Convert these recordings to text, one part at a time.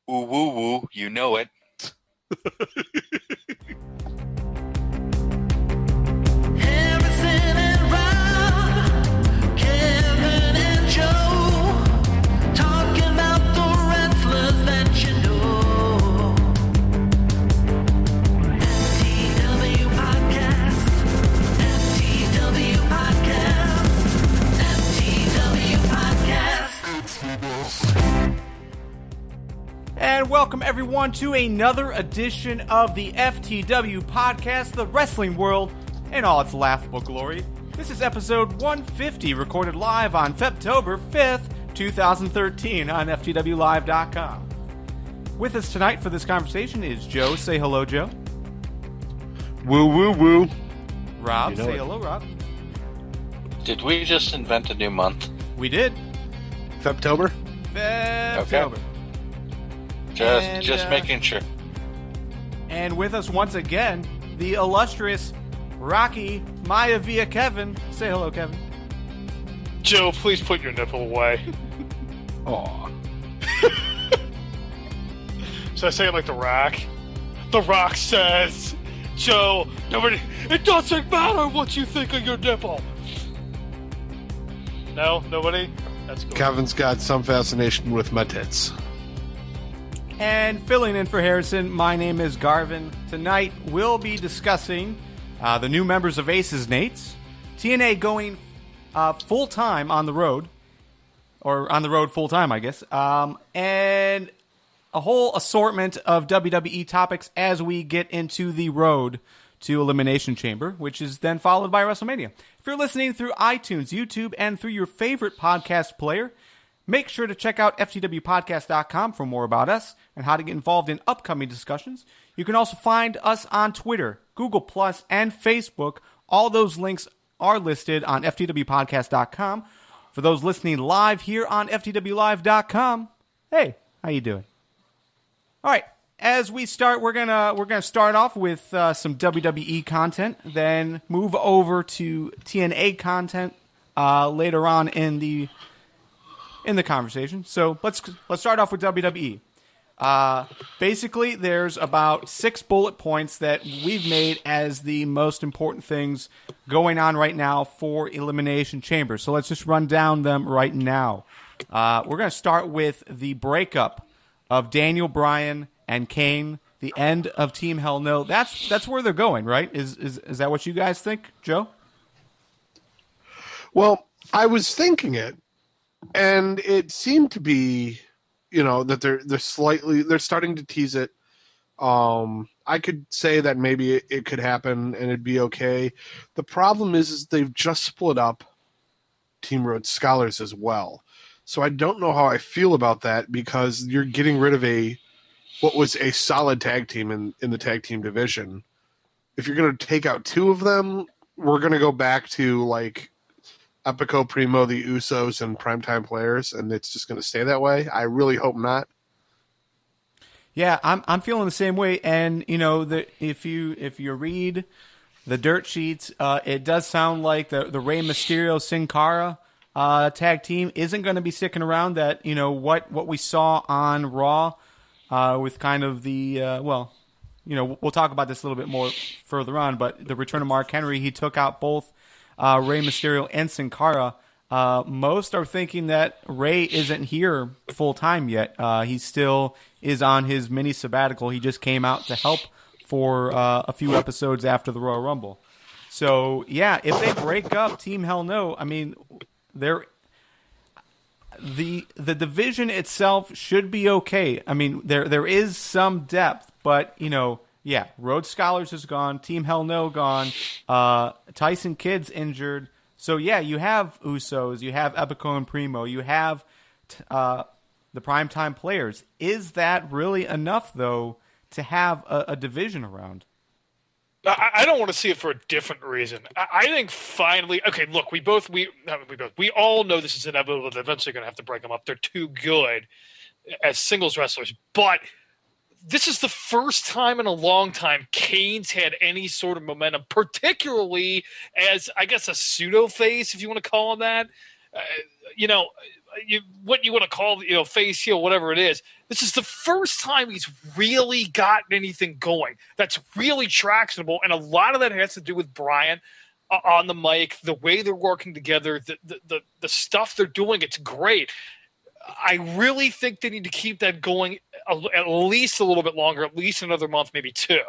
Ooh, woo, woo, you know it. Harrison and Rob, Kevin and Joe, talking about the wrestlers that you know. FTW Podcast, FTW Podcast, FTW Podcast. And welcome everyone to another edition of the FTW Podcast, the wrestling world in all its laughable glory. This is episode 150, recorded live on Febtober 5th, 2013 on FTWlive.com. With us tonight for this conversation is Joe. Say hello, Joe. Woo, woo, woo. Rob. You know Say it. hello, Rob. Did we just invent a new month? We did. Febtober? Febtober. Just making sure. And with us once again, the illustrious Rocky Maivia Kevin. Say hello, Kevin. Joe, please put your nipple away. Aw. Should I say it like The Rock? The Rock says, Joe, it doesn't matter what you think of your nipple. No? Nobody? That's cool. Kevin's got some fascination with my tits. And filling in for Harrison, my name is Garvin. Tonight we'll be discussing the new members of Aces Nates, TNA going full-time on the road, or on the road full-time, I guess, and a whole assortment of WWE topics as we get into the road to Elimination Chamber, which is then followed by WrestleMania. If you're listening through iTunes, YouTube, and through your favorite podcast player, make sure to check out FTWpodcast.com for more about us and how to get involved in upcoming discussions. You can also find us on Twitter, Google+, and Facebook. All those links are listed on FTWpodcast.com. For those listening live here on FTWlive.com, hey, how you doing? All right, as we start, we're gonna start off with some WWE content, then move over to TNA content later on in the conversation. So let's start off with WWE. Basically, there's about 6 bullet points that we've made as the most important things going on right now for Elimination Chamber. So let's just run down them right now. We're going to start with the breakup of Daniel Bryan and Kane, the end of Team Hell No. That's where they're going, right? Is that what you guys think, Joe? Well, I was thinking it, and it seemed to be, that they're starting to tease it. I could say that maybe it could happen and it'd be okay. The problem is they've just split up Team Rhodes Scholars as well. So I don't know how I feel about that, because you're getting rid of what was a solid tag team in the tag team division. If you're going to take out 2 of them, we're going to go back to like Epico, Primo, the Usos, and Primetime Players, and it's just going to stay that way. I really hope not. Yeah, I'm feeling the same way. And if you read the dirt sheets, it does sound like the Rey Mysterio Sin Cara tag team isn't going to be sticking around. That what we saw on Raw with kind of the we'll talk about this a little bit more further on. But the return of Mark Henry, he took out both Rey Mysterio and Sin Cara. Most are thinking that Rey isn't here full time yet. He still is on his mini sabbatical. He just came out to help for a few episodes after the Royal Rumble. So yeah, if they break up Team Hell No, I mean, the division itself should be okay. I mean, there is some depth, but yeah, Rhodes Scholars is gone. Team Hell No gone. Tyson Kidd's injured. So, yeah, you have Usos. You have Epico and Primo. You have the Primetime Players. Is that really enough, though, to have a division around? I don't want to see it for a different reason. I think finally, okay, look, we all know this is inevitable. They're eventually going to have to break them up. They're too good as singles wrestlers. But this is the first time in a long time Kane's had any sort of momentum, particularly as, I guess, a pseudo face, if you want to call him that. what you want to call, face heel, whatever it is. This is the first time he's really gotten anything going that's really tractionable, and a lot of that has to do with Brian on the mic, the way they're working together, the stuff they're doing. It's great. I really think they need to keep that going at least a little bit longer, at least another month, maybe 2.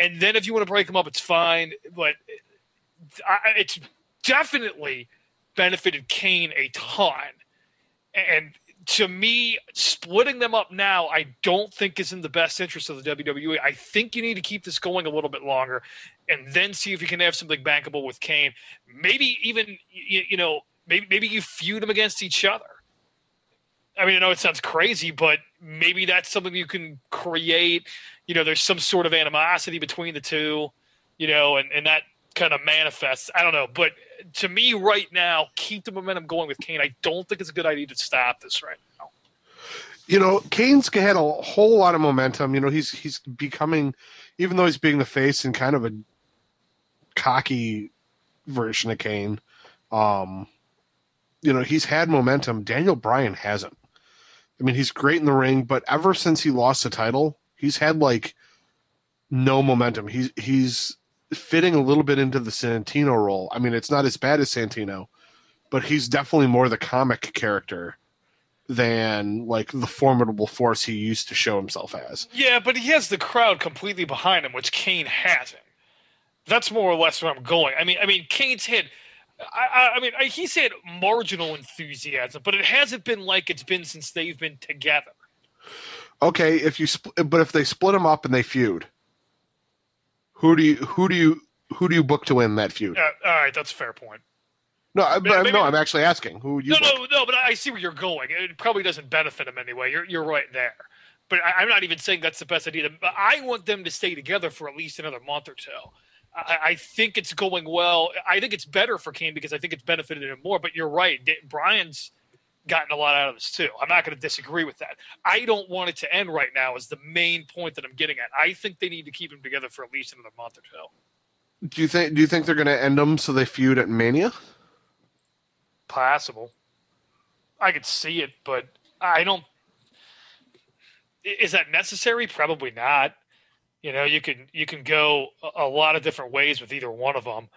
And then if you want to break them up, it's fine. But it's definitely benefited Kane a ton. And to me, splitting them up now, I don't think is in the best interest of the WWE. I think you need to keep this going a little bit longer and then see if you can have something bankable with Kane. Maybe even, maybe you feud them against each other. I mean, I know it sounds crazy, but maybe that's something you can create. There's some sort of animosity between the two, and that kind of manifests. I don't know. But to me right now, keep the momentum going with Kane. I don't think it's a good idea to stop this right now. Kane's had a whole lot of momentum. He's becoming, even though he's being the face and kind of a cocky version of Kane, he's had momentum. Daniel Bryan hasn't. I mean, he's great in the ring, but ever since he lost the title, he's had no momentum. He's fitting a little bit into the Santino role. I mean, it's not as bad as Santino, but he's definitely more the comic character than the formidable force he used to show himself as. Yeah, but he has the crowd completely behind him, which Kane hasn't. That's more or less where I'm going. I mean, Kane's had. He's had marginal enthusiasm, but it hasn't been like it's been since they've been together. Okay, but if they split them up and they feud, who do you book to win that feud? All right, that's a fair point. No, I'm actually asking who you. No, but I see where you're going. It probably doesn't benefit him anyway. You're right there. But I'm not even saying that's the best idea. But I want them to stay together for at least another month or two. I think it's going well. I think it's better for Kane because I think it's benefited him more. But you're right. Brian's gotten a lot out of this too. I'm not going to disagree with that. I don't want it to end right now is the main point that I'm getting at. I think they need to keep them together for at least another month or two. Do you think they're going to end them so they feud at Mania? Possible. I could see it, but I don't. Is that necessary? Probably not. You can go a lot of different ways with either one of them.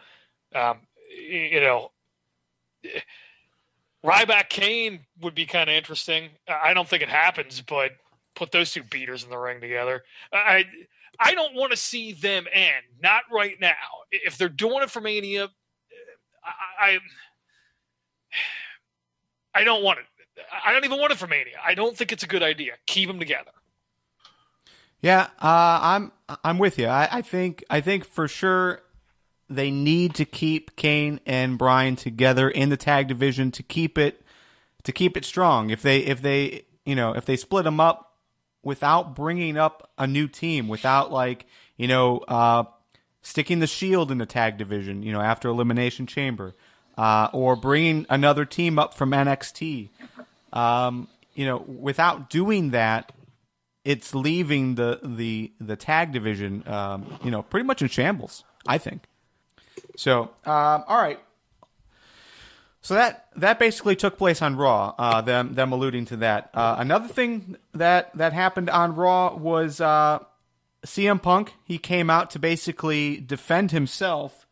Ryback Kane would be kind of interesting. I don't think it happens, but put those two beaters in the ring together. I don't want to see them end. Not right now. If they're doing it for Mania, I don't want it. I don't even want it for Mania. I don't think it's a good idea. Keep them together. Yeah, I'm with you. I think for sure they need to keep Kane and Bryan together in the tag division to keep it strong. If they split them up without bringing up a new team, without sticking the Shield in the tag division, after Elimination Chamber, or bringing another team up from NXT, without doing that. It's leaving the tag division, pretty much in shambles, I think. So, all right. So that basically took place on Raw. Them alluding to that. Another thing that happened on Raw was CM Punk. He came out to basically defend himself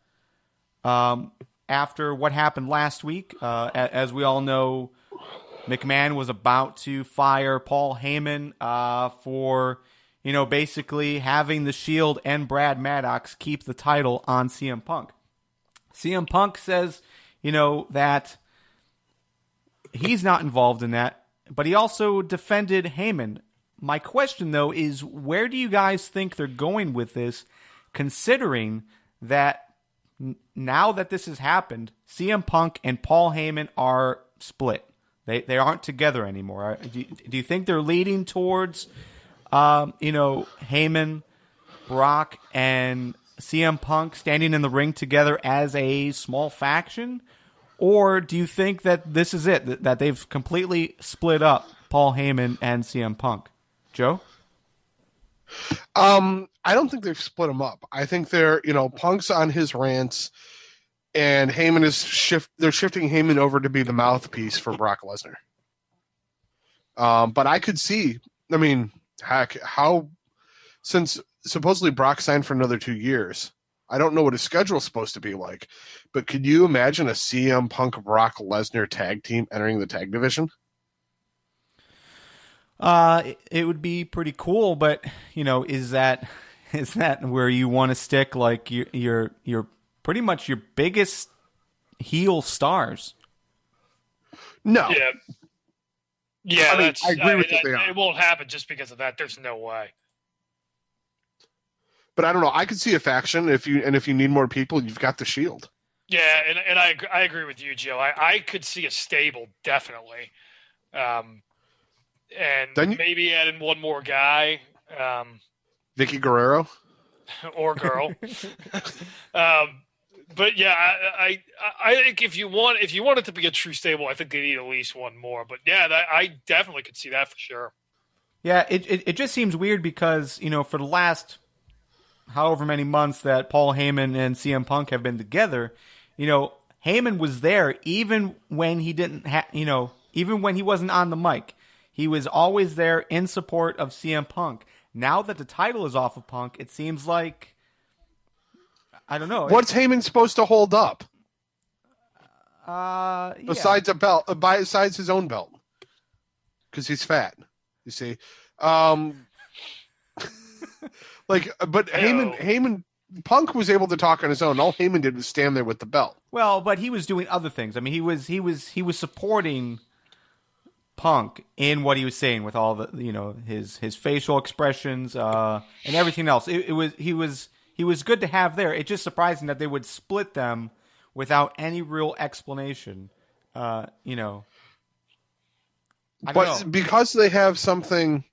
after what happened last week. As we all know, McMahon was about to fire Paul Heyman for, basically having the Shield and Brad Maddox keep the title on CM Punk. CM Punk says, that he's not involved in that, but he also defended Heyman. My question, though, is where do you guys think they're going with this, considering that now that this has happened, CM Punk and Paul Heyman are split? They aren't together anymore. Do you think they're leading towards, Heyman, Brock, and CM Punk standing in the ring together as a small faction? Or do you think that this is it, that they've completely split up Paul Heyman and CM Punk? Joe? I don't think they've split them up. I think they're, Punk's on his rants, and they're shifting Heyman over to be the mouthpiece for Brock Lesnar. But I could see, I mean, heck, since supposedly Brock signed for another 2 years, I don't know what his schedule's supposed to be like, but could you imagine a CM Punk Brock Lesnar tag team entering the tag division? It would be pretty cool, but is that where you want to stick? Like your pretty much your biggest heel stars? No. Yeah, I mean, I agree with you. It won't happen just because of that. There's no way. But I don't know. I could see a faction if you need more people, you've got the Shield. Yeah, and I agree with you, Joe. I could see a stable definitely, and Then maybe add in one more guy, Vicky Guerrero or girl. But yeah, I think if you want it to be a true stable, I think they need at least one more. But yeah, I definitely could see that for sure. Yeah, it just seems weird because for the last however many months that Paul Heyman and CM Punk have been together, Heyman was there even when he didn't even when he wasn't on the mic. He was always there in support of CM Punk. Now that the title is off of Punk, it seems like, I don't know. What's Heyman supposed to hold up? Besides a belt, besides his own belt, because he's fat. You see, but Heyman, Punk was able to talk on his own. All Heyman did was stand there with the belt. Well, but he was doing other things. I mean, he was supporting Punk in what he was saying with all the his facial expressions and everything else. He was good to have there. It's just surprising that they would split them without any real explanation. But because they have something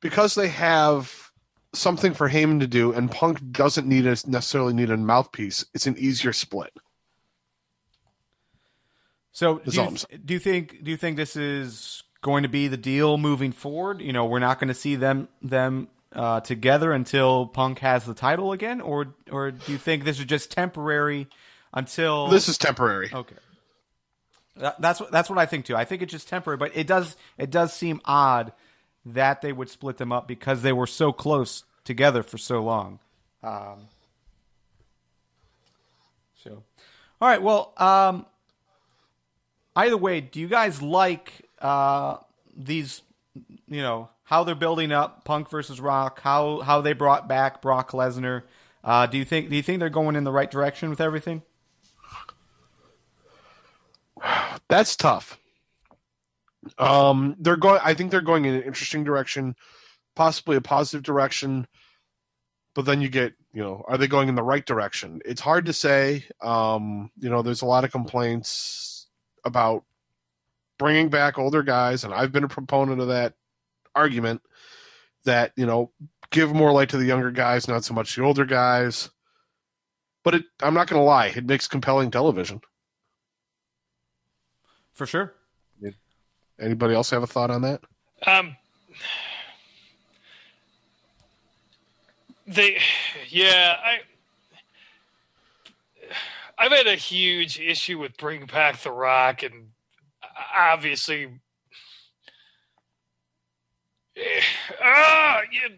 for Heyman to do, and Punk doesn't necessarily need a mouthpiece, it's an easier split. So do you think this is going to be the deal moving forward? We're not going to see them together until Punk has the title again, or do you think this is just temporary until this is temporary? Okay, that's what I think too. I think it's just temporary, but it does seem odd that they would split them up because they were so close together for so long. All right, well, either way, do you guys like these? How they're building up Punk versus Rock, how they brought back Brock Lesnar. Do you think they're going in the right direction with everything? That's tough. I think they're going in an interesting direction, possibly a positive direction. But then you get, are they going in the right direction? It's hard to say. There's a lot of complaints about bringing back older guys, and I've been a proponent of that argument that, give more light to the younger guys, not so much the older guys. But I'm not going to lie, it makes compelling television. For sure. Anybody else have a thought on that? I've had a huge issue with bringing back The Rock, and obviously,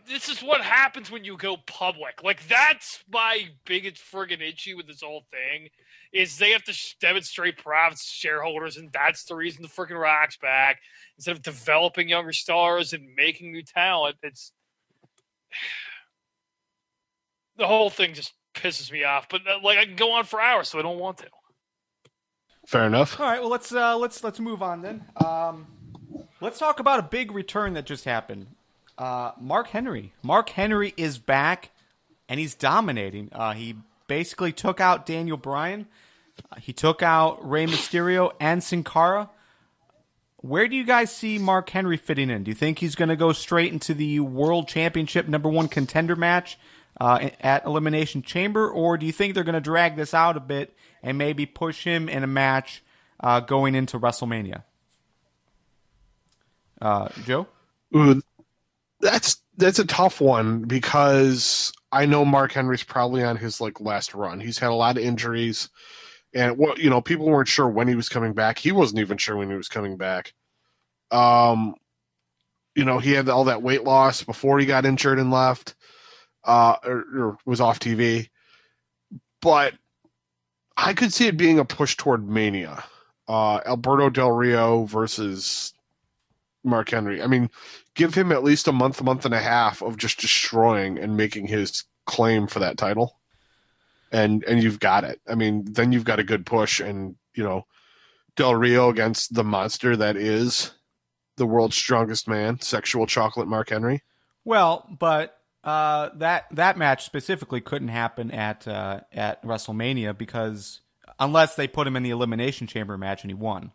this is what happens when you go public. Like, that's my biggest friggin' issue with this whole thing, is they have to demonstrate profits to shareholders, and that's the reason the freaking Rock's back. Instead of developing younger stars and making new talent, it's the whole thing just pisses me off. But I can go on for hours, so I don't want to. Fair enough. All right, well let's move on then. Let's talk about a big return that just happened. Mark Henry. Mark Henry is back, and he's dominating. He basically took out Daniel Bryan. He took out Rey Mysterio and Sin Cara. Where do you guys see Mark Henry fitting in? Do you think he's going to go straight into the World Championship #1 contender match at Elimination Chamber, or do you think they're going to drag this out a bit and maybe push him in a match going into WrestleMania? Joe? Ooh, that's That's a tough one because I know Mark Henry's probably on his like last run. He's had a lot of injuries, and people weren't sure when he was coming back. He wasn't even sure when he was coming back. He had all that weight loss before he got injured and left, or was off TV. But I could see it being a push toward Mania. Alberto Del Rio versus Mark Henry. I mean, give him at least a month and a half of just destroying and making his claim for that title. And you've got it. I mean, then you've got a good push, and, Del Rio against the monster that is the world's strongest man, sexual chocolate Mark Henry. Well, but that match specifically couldn't happen at WrestleMania because unless they put him in the Elimination Chamber match and he won.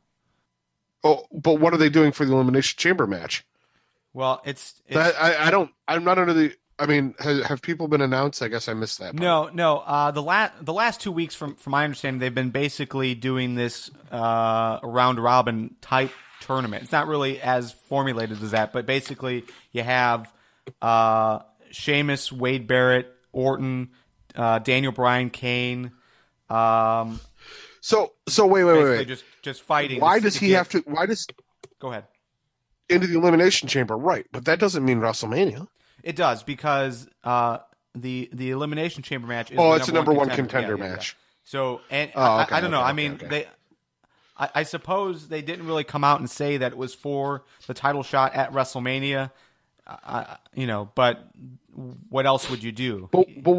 Oh, but what are they doing for the Elimination Chamber match? Well, it's I'm not under the. I mean, have people been announced? I guess I missed that part. No. The last 2 weeks, from my understanding, they've been basically doing this round robin type tournament. It's not really as formulated as that, but basically you have Sheamus, Wade Barrett, Orton, Daniel Bryan, Kane. So wait. Just fighting. Why does he have to? Why does? Go ahead. Into the Elimination Chamber, right? But that doesn't mean WrestleMania. It does because the Elimination Chamber match is it's a number one contender match. Yeah. So okay, I don't know. okay, I mean, okay. I suppose they didn't really come out and say that it was for the title shot at WrestleMania. But what else would you do? But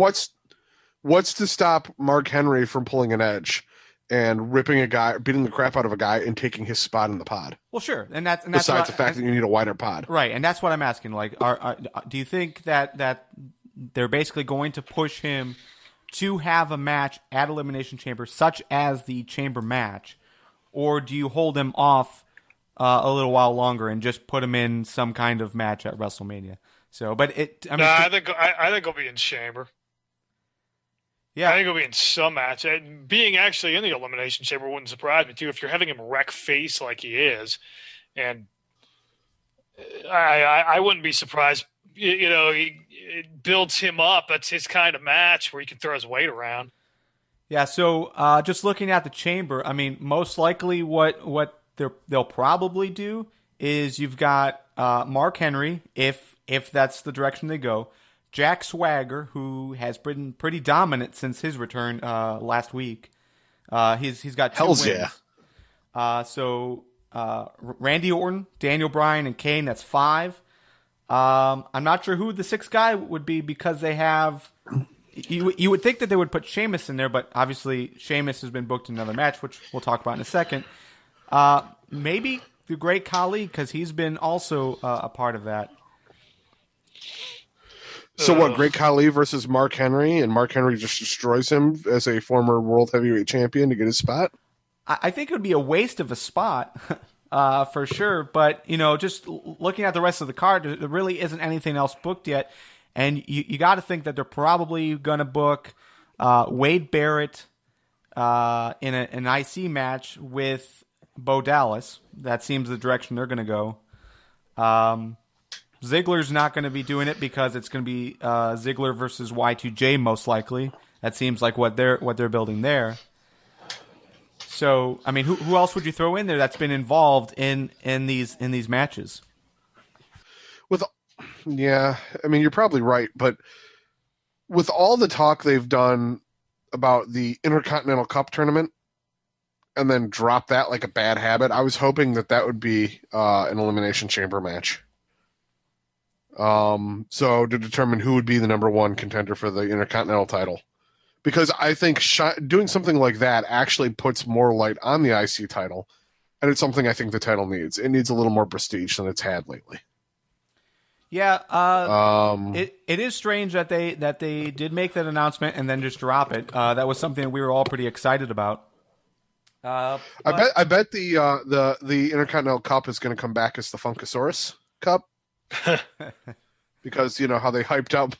what's to stop Mark Henry from pulling an Edge and ripping a guy, beating the crap out of a guy, and taking his spot in the pod? Well, sure, and that's besides the fact that you need a wider pod, right? And that's what I'm asking. Like, do you think that they're basically going to push him to have a match at Elimination Chamber, such as the Chamber match, or do you hold him off a little while longer and just put him in some kind of match at WrestleMania? So, but I think he'll be in Chamber. Yeah, I think he'll be in some match. Being actually in the Elimination Chamber wouldn't surprise me too. If you're having him wreck face like he is, and I wouldn't be surprised. It builds him up. That's his kind of match where he can throw his weight around. Yeah. So, just looking at the Chamber, I mean, most likely what they'll probably do is you've got Mark Henry, if that's the direction they go. Jack Swagger, who has been pretty dominant since his return last week. He's got 2 Hells wins. Yeah. So Randy Orton, Daniel Bryan, and Kane, that's 5. I'm not sure who the 6th guy would be because they have... You would think that they would put Sheamus in there, but obviously Sheamus has been booked in another match, which we'll talk about in a second. Maybe the Great Khali, because he's been also a part of that. So what, Great Khali versus Mark Henry, and Mark Henry just destroys him as a former World Heavyweight Champion to get his spot? I think it would be a waste of a spot, for sure. But, just looking at the rest of the card, there really isn't anything else booked yet. And you got to think that they're probably going to book Wade Barrett in an IC match with Bo Dallas. That seems the direction they're going to go. Ziggler's not going to be doing it because it's going to be Ziggler versus Y2J most likely. That seems like what they're building there. So, I mean, who else would you throw in there that's been involved in these matches? Yeah, I mean, you're probably right, but with all the talk they've done about the Intercontinental Cup tournament and then drop that like a bad habit, I was hoping that would be an Elimination Chamber match. So to determine who would be the number one contender for the Intercontinental title. Because I think doing something like that actually puts more light on the IC title, and it's something I think the title needs. It needs a little more prestige than it's had lately. Yeah, it is strange that they did make that announcement and then just drop it. That was something we were all pretty excited about. I bet the Intercontinental Cup is going to come back as the Funkasaurus Cup. Because how they hyped up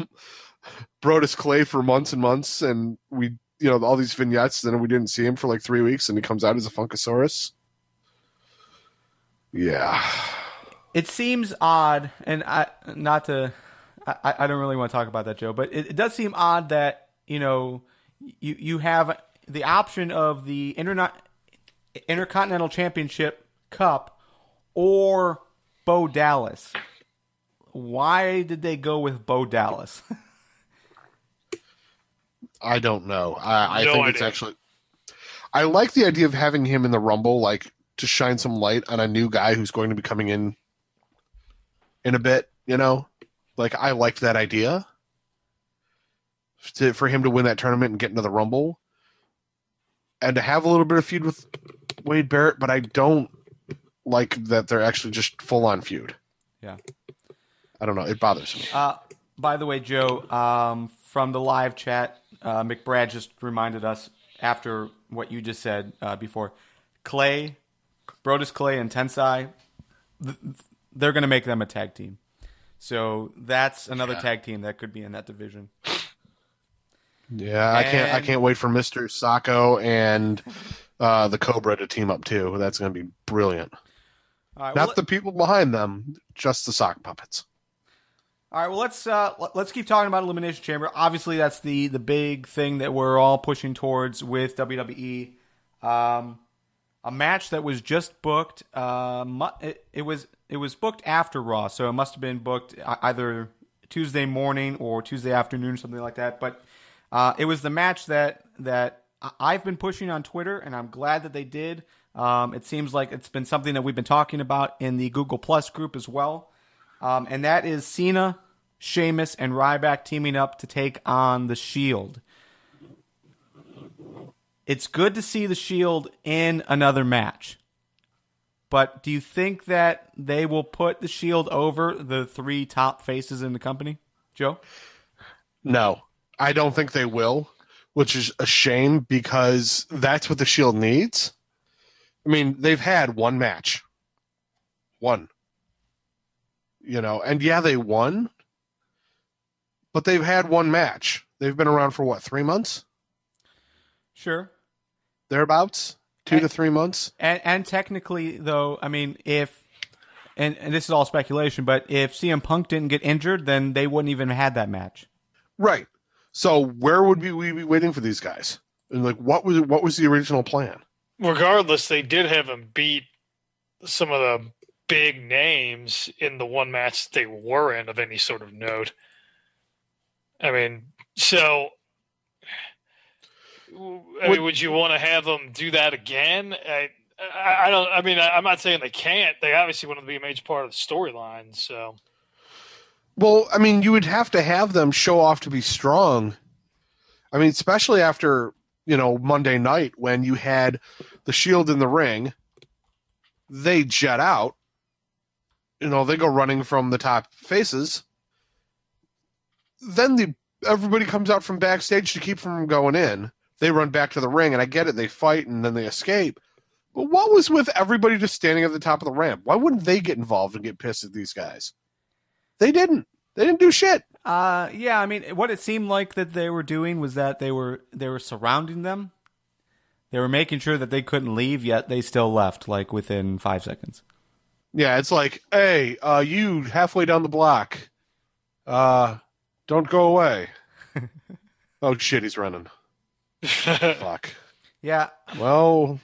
Brodus Clay for months and months, and we all these vignettes, then we didn't see him for like 3 weeks, and he comes out as a Funkasaurus. Yeah. It seems odd, and not to I don't really want to talk about that, Joe, but it does seem odd that, you have the option of the Intercontinental Championship Cup or Bo Dallas. Why did they go with Bo Dallas? I don't know. I No think idea. it's actually. I like the idea of having him in the Rumble, like to shine some light on a new guy who's going to be coming in a bit. Like I liked that idea for him to win that tournament and get into the Rumble, and to have a little bit of feud with Wade Barrett. But I don't like that they're actually just full on feud. Yeah. I don't know. It bothers me. By the way, Joe, from the live chat, McBrad just reminded us after what you just said before, Brodus Clay and Tensai, they're going to make them a tag team. So that's another tag team that could be in that division. Yeah, I can't wait for Mr. Sacco and the Cobra to team up too. That's going to be brilliant. All right, Not the people behind them, just the sock puppets. All right, well, let's keep talking about Elimination Chamber. Obviously, that's the big thing that we're all pushing towards with WWE. A match that was just booked. It was booked after Raw, so it must have been booked either Tuesday morning or Tuesday afternoon, something like that. But it was the match that I've been pushing on Twitter, and I'm glad that they did. It seems like it's been something that we've been talking about in the Google Plus group as well. And that is Cena, Sheamus, and Ryback teaming up to take on The Shield. It's good to see The Shield in another match. But do you think that they will put The Shield over the three top faces in the company, Joe? No, I don't think they will, which is a shame because that's what The Shield needs. I mean, they've had one match. One. And yeah, they won, but they've had one match. They've been around for what, 3 months? Sure. Thereabouts? 2 to 3 months? And technically, though, I mean, and this is all speculation, but if CM Punk didn't get injured, then they wouldn't even have had that match. Right. So where would we be waiting for these guys? And what was the original plan? Regardless, they did have him beat some of the big names in the one match they were in of any sort of note. I mean, so would you want to have them do that again? I don't. I mean, I'm not saying they can't. They obviously want to be a major part of the storyline. So, well, I mean, you would have to have them show off to be strong. I mean, especially after Monday night when you had the Shield in the ring, they jet out. They go running from the top faces. Then everybody comes out from backstage to keep from going in. They run back to the ring, and I get it. They fight, and then they escape. But what was with everybody just standing at the top of the ramp? Why wouldn't they get involved and get pissed at these guys? They didn't. They didn't do shit. Yeah, I mean, what it seemed like that they were doing was that they were surrounding them. They were making sure that they couldn't leave, yet they still left, like, within 5 seconds. Yeah, it's like, hey, you halfway down the block. Don't go away. Oh, shit, he's running. Fuck. Yeah. Well,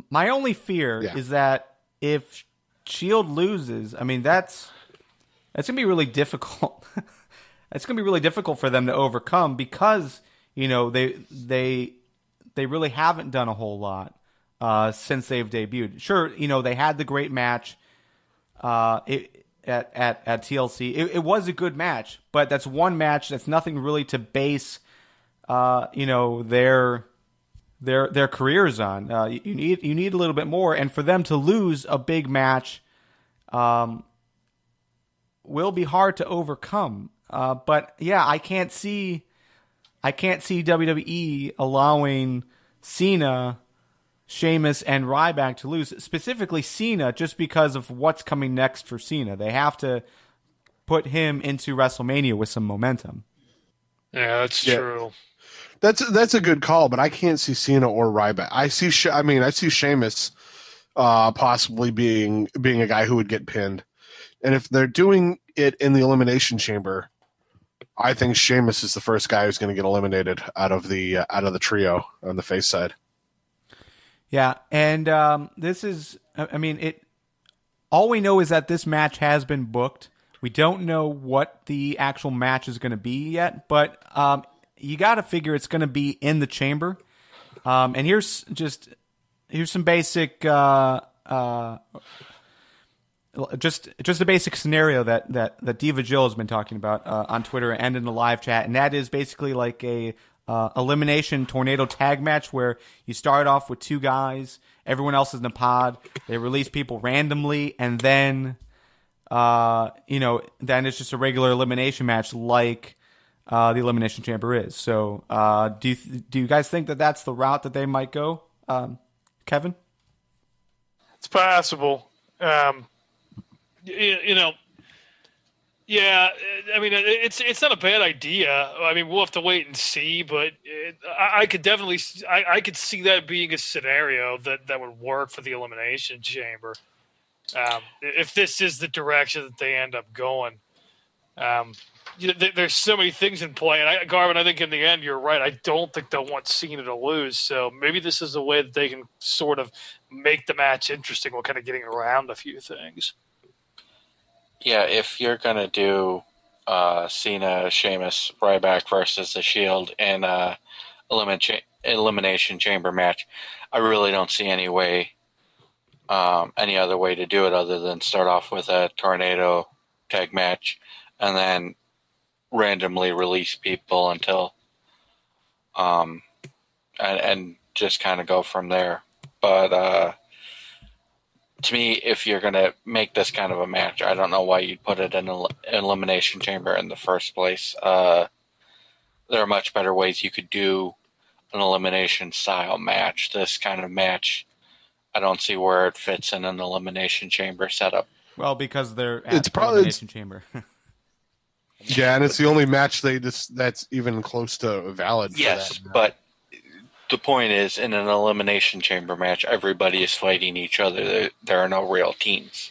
my only fear is that if Shield loses, I mean, that's going to be really difficult. It's going to be really difficult for them to overcome because, they really haven't done a whole lot since they've debuted. Sure, they had the great match at TLC. It was a good match, but that's one match. That's nothing really to base, their careers on. You need a little bit more, and for them to lose a big match, will be hard to overcome. But yeah, I can't see WWE allowing Cena, Sheamus, and Ryback to lose, specifically Cena, just because of what's coming next for Cena. They have to put him into WrestleMania with some momentum. yeah, that's true. that's a good call, but I can't see Cena or Ryback. I see Sheamus possibly being a guy who would get pinned. And if they're doing it in the Elimination Chamber, I think Sheamus is the first guy who's going to get eliminated out of the trio on the face side. Yeah, and this is, I mean, it. All we know is that this match has been booked. We don't know what the actual match is going to be yet, but you got to figure it's going to be in the chamber. And here's some basic, just a basic scenario that Diva Jill has been talking about on Twitter and in the live chat, and that is basically like a elimination tornado tag match where you start off with two guys, everyone else is in the pod, they release people randomly, and then then it's just a regular elimination match like the Elimination Chamber is. So do you guys think that that's the route that they might go, Kevin? It's possible. Yeah, I mean, it's not a bad idea. I mean, we'll have to wait and see, but I could definitely I could see that being a scenario that would work for the Elimination Chamber. If this is the direction that they end up going, there's so many things in play. And Garvin, I think in the end you're right. I don't think they'll want Cena to lose. So maybe this is a way that they can sort of make the match interesting while kind of getting around a few things. Yeah, if you're going to do Cena, Sheamus, Ryback versus The Shield in a Elimination Chamber match, I really don't see any other way to do it other than start off with a tornado tag match and then randomly release people until and just kind of go from there. But to me, if you're going to make this kind of a match, I don't know why you'd put it in an Elimination Chamber in the first place. There are much better ways you could do an elimination style match. This kind of match, I don't see where it fits in an Elimination Chamber setup. Well, because they're at the Elimination Chamber. Yeah, and it's the only match that's even close to valid. Yes, but the point is, in an Elimination Chamber match, everybody is fighting each other. There are no real teams.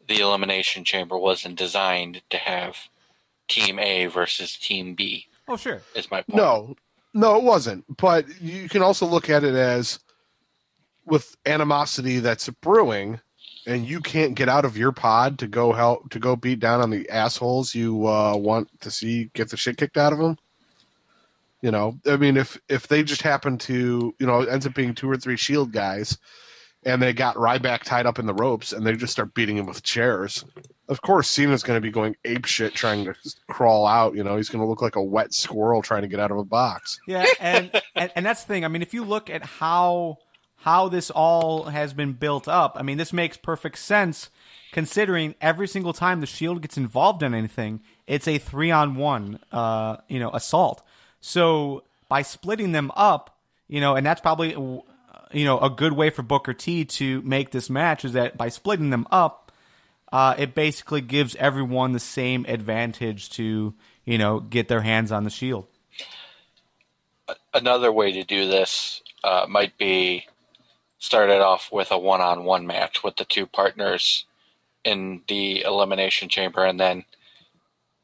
The Elimination Chamber wasn't designed to have Team A versus Team B. Oh, sure. Is my point. No, it wasn't. But you can also look at it as with animosity that's brewing, and you can't get out of your pod to go beat down on the assholes you want to see get the shit kicked out of them. You know, I mean, if they just happen to, it ends up being 2 or 3 Shield guys, and they got Ryback tied up in the ropes, and they just start beating him with chairs. Of course, Cena's going to be going apeshit trying to crawl out. He's going to look like a wet squirrel trying to get out of a box. Yeah, and that's the thing. I mean, if you look at how this all has been built up, I mean, this makes perfect sense considering every single time the Shield gets involved in anything, it's a 3-on-1, assault. So by splitting them up, and that's probably, a good way for Booker T to make this match is that by splitting them up, it basically gives everyone the same advantage to, get their hands on the Shield. Another way to do this might be started off with a one-on-one match with the two partners in the Elimination Chamber and then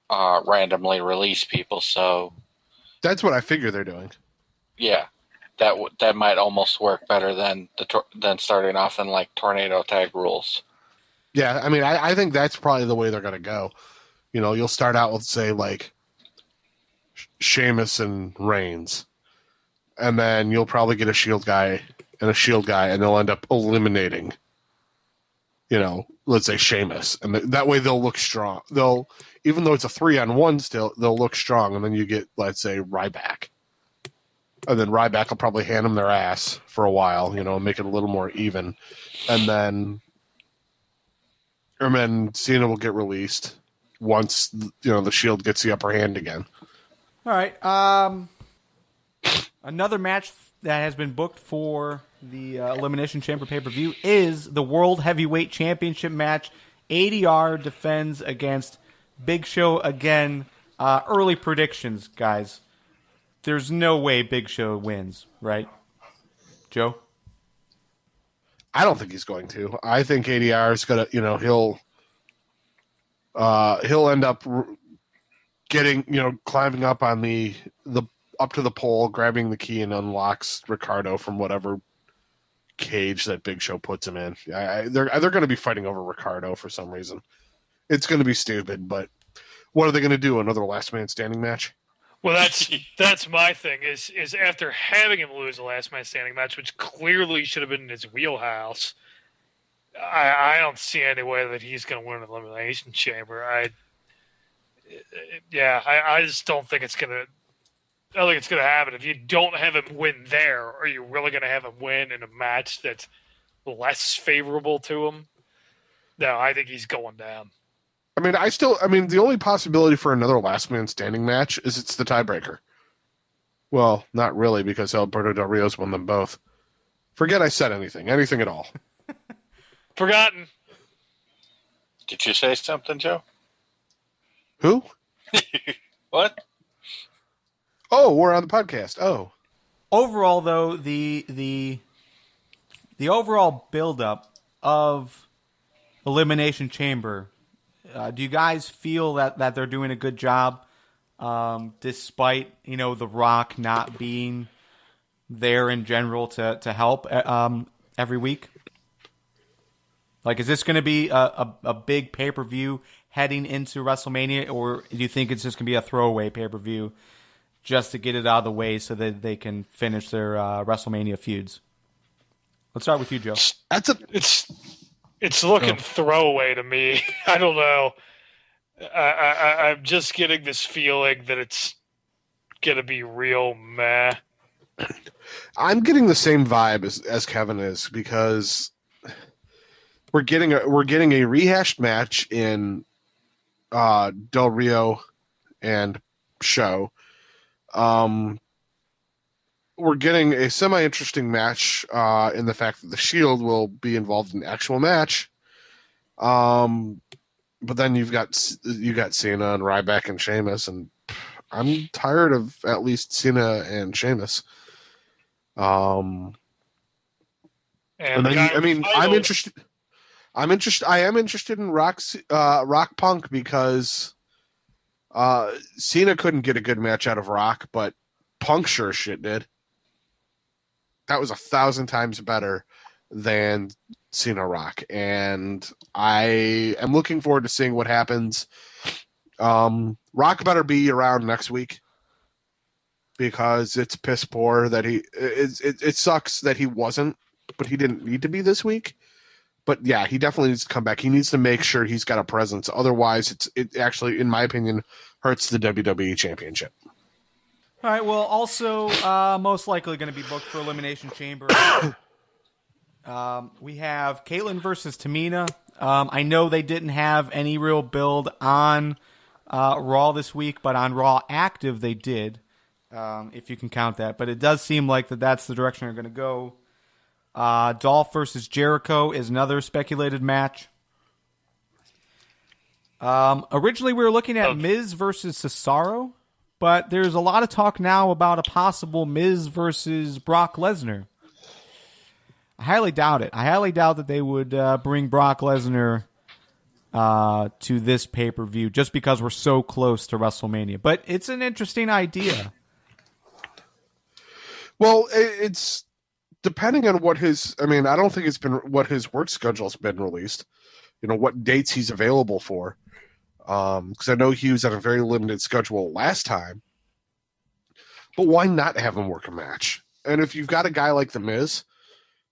randomly release people. So that's what I figure they're doing. Yeah, that might almost work better than starting off in like tornado tag rules. Yeah, I mean, I think that's probably the way they're going to go. You'll start out with, say, like, Sheamus and Reigns. And then you'll probably get a Shield guy, and they'll end up eliminating, let's say Sheamus. And that way they'll look strong. Even though it's a 3-on-1 still, they'll look strong. And then you get, let's say, Ryback. And then Ryback will probably hand them their ass for a while, and make it a little more even. And then Cena will get released once, the Shield gets the upper hand again. All right. Another match that has been booked for the Elimination Chamber pay-per-view is the World Heavyweight Championship match. ADR defends against Big Show again. Early predictions, guys. There's no way Big Show wins, right? Joe? I don't think he's going to. I think ADR is going to, he'll end up getting, climbing up on the up to the pole, grabbing the key, and unlocks Ricardo from whatever cage that Big Show puts him in. They're going to be fighting over Ricardo for some reason. It's going to be stupid, but what are they going to do? Another last man standing match? Well, that's my thing. Is after having him lose the last man standing match, which clearly should have been in his wheelhouse, I don't see any way that he's going to win an Elimination Chamber. I just don't think it's going to. I don't think it's going to happen. If you don't have him win there, are you really going to have him win in a match that's less favorable to him? No, I think he's going down. I mean, the only possibility for another last man standing match is it's the tiebreaker. Well, not really, because Alberto Del Rio's won them both. Forget I said anything at all. Forgotten. Did you say something, Joe? Who? What? Oh, we're on the podcast. Oh. Overall, though, the overall buildup of Elimination Chamber, do you guys feel that they're doing a good job, despite The Rock not being there in general to help every week? Like, is this going to be a big pay-per-view heading into WrestleMania, or do you think it's just going to be a throwaway pay-per-view just to get it out of the way so that they can finish their WrestleMania feuds? Let's start with you, Joe. It's looking throwaway to me. I don't know. I'm just getting this feeling that it's going to be real meh. I'm getting the same vibe as Kevin is, because we're getting a rehashed match in Del Rio and Show. We're getting a semi-interesting match in the fact that the Shield will be involved in the actual match. But then you got Cena and Ryback and Sheamus, and I'm tired of at least Cena and Sheamus. And then I'm interested. I am interested in Rock Punk, because Cena couldn't get a good match out of Rock, but Punk sure as shit did. That was 1,000 times better than Cena Rock, and I am looking forward to seeing what happens. Rock better be around next week, because it's piss poor that it sucks that he wasn't, but he didn't need to be this week. But yeah, he definitely needs to come back. He needs to make sure he's got a presence. Otherwise, it actually, in my opinion, hurts the WWE Championship. All right, well, also most likely going to be booked for Elimination Chamber. We have Caitlyn versus Tamina. I know they didn't have any real build on Raw this week, but on Raw Active they did, if you can count that. But it does seem like that's the direction they're going to go. Dolph versus Jericho is another speculated match. Originally we were looking at Miz versus Cesaro, but there's a lot of talk now about a possible Miz versus Brock Lesnar. I highly doubt it. I highly doubt that they would bring Brock Lesnar to this pay-per-view just because we're so close to WrestleMania. But it's an interesting idea. Well, it's depending on what his... I mean, I don't think it's been what his work schedule's been released. What dates he's available for. Because I know he was on a very limited schedule last time. But why not have him work a match? And if you've got a guy like The Miz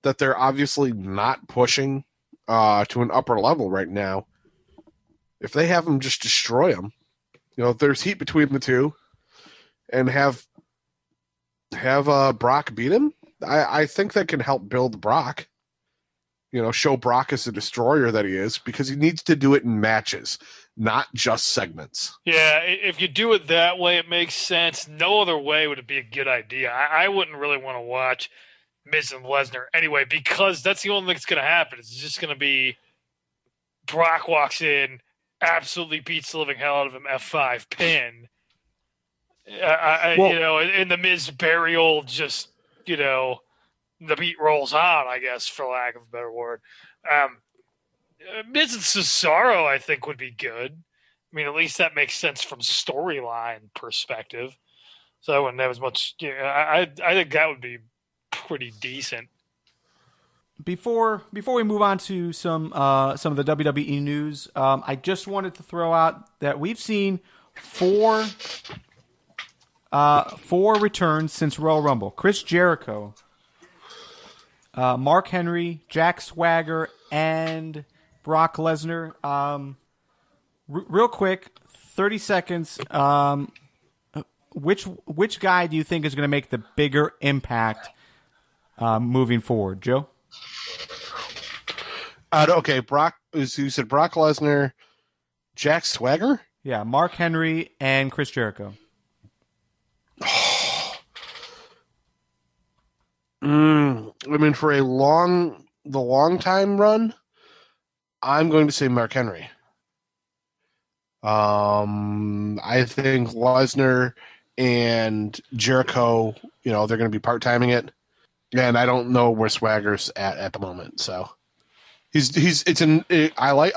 that they're obviously not pushing to an upper level right now, if they have him just destroy him, if there's heat between the two, and have Brock beat him, I think that can help build Brock. Show Brock as the destroyer that he is, because he needs to do it in matches, not just segments. Yeah, if you do it that way, it makes sense. No other way would it be a good idea. I wouldn't really want to watch Miz and Lesnar anyway, because that's the only thing that's going to happen. It's just going to be Brock walks in, absolutely beats the living hell out of him, F5 pin. In the Miz burial, just, the beat rolls on, I guess, for lack of a better word. Miz and Cesaro, I think, would be good. I mean, at least that makes sense from storyline perspective. So I wouldn't have as much. I think that would be pretty decent. Before we move on to some of the WWE news, I just wanted to throw out that we've seen four returns since Royal Rumble. Chris Jericho, Mark Henry, Jack Swagger, and Brock Lesnar. Real quick, 30 seconds. Which guy do you think is going to make the bigger impact moving forward, Joe? Okay, you said Brock Lesnar, Jack Swagger? Yeah, Mark Henry and Chris Jericho. I mean, for the long time run, I'm going to say Mark Henry. I think Lesnar and Jericho, they're going to be part-timing it, and I don't know where Swagger's at the moment. So I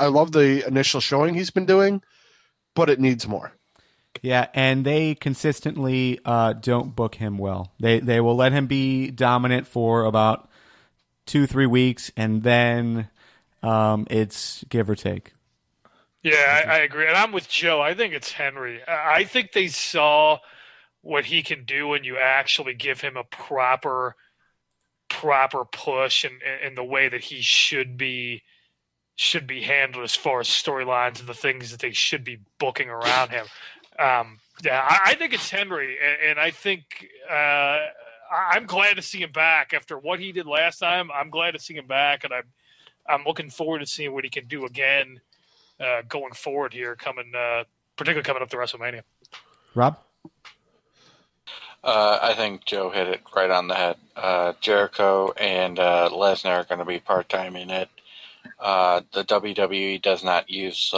love the initial showing he's been doing, but it needs more. Yeah, and they consistently don't book him well. They will let him be dominant for about 2-3 weeks, and then it's give or take. Yeah, I agree. And I'm with Joe. I think it's Henry. I think they saw what he can do when you actually give him a proper push and the way that he should be handled as far as storylines and the things that they should be booking around him. I think it's Henry, and I think I'm glad to see him back after what he did last time. I'm glad to see him back, and I'm looking forward to seeing what he can do again going forward here, particularly coming up to WrestleMania. Rob? I think Joe hit it right on the head. Jericho and Lesnar are going to be part-timing it. The WWE does not use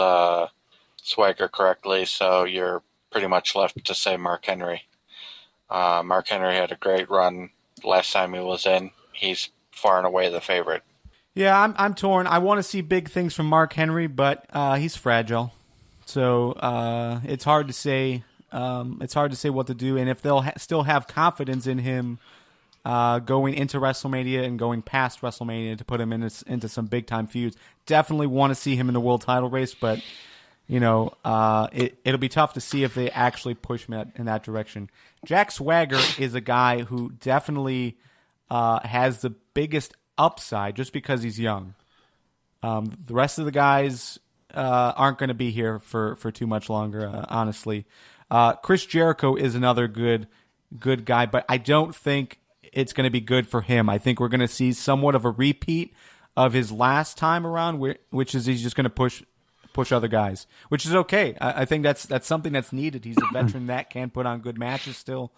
Swagger correctly, so you're pretty much left to say Mark Henry. Mark Henry had a great run last time he was in. He's far and away the favorite. Yeah, I'm torn. I want to see big things from Mark Henry, but he's fragile, so it's hard to say. It's hard to say what to do, and if they'll still have confidence in him going into WrestleMania and going past WrestleMania to put him into some big time feuds. Definitely want to see him in the world title race, but it'll be tough to see if they actually push him in that direction. Jack Swagger is a guy who definitely has the biggest upside just because he's young. The rest of the guys aren't going to be here for too much longer, honestly. Chris Jericho is another good guy, but I don't think it's going to be good for him. I think we're going to see somewhat of a repeat of his last time around, which is he's just going to push other guys, which is okay. I think that's something that's needed. He's a veteran that can put on good matches still.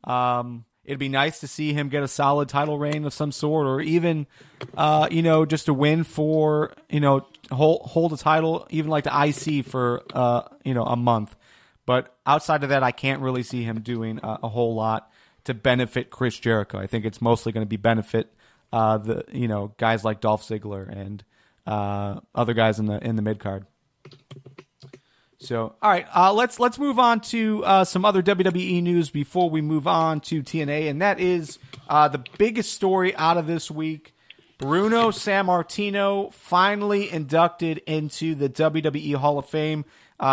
It'd be nice to see him get a solid title reign of some sort, or even, just a win for, hold a title, even like the IC for, a month. But outside of that, I can't really see him doing a whole lot to benefit Chris Jericho. I think it's mostly going to be benefit guys like Dolph Ziggler and other guys in the mid card. So, all right, let's move on to some other WWE news before we move on to TNA, and that is the biggest story out of this week. Bruno Sammartino finally inducted into the WWE Hall of Fame.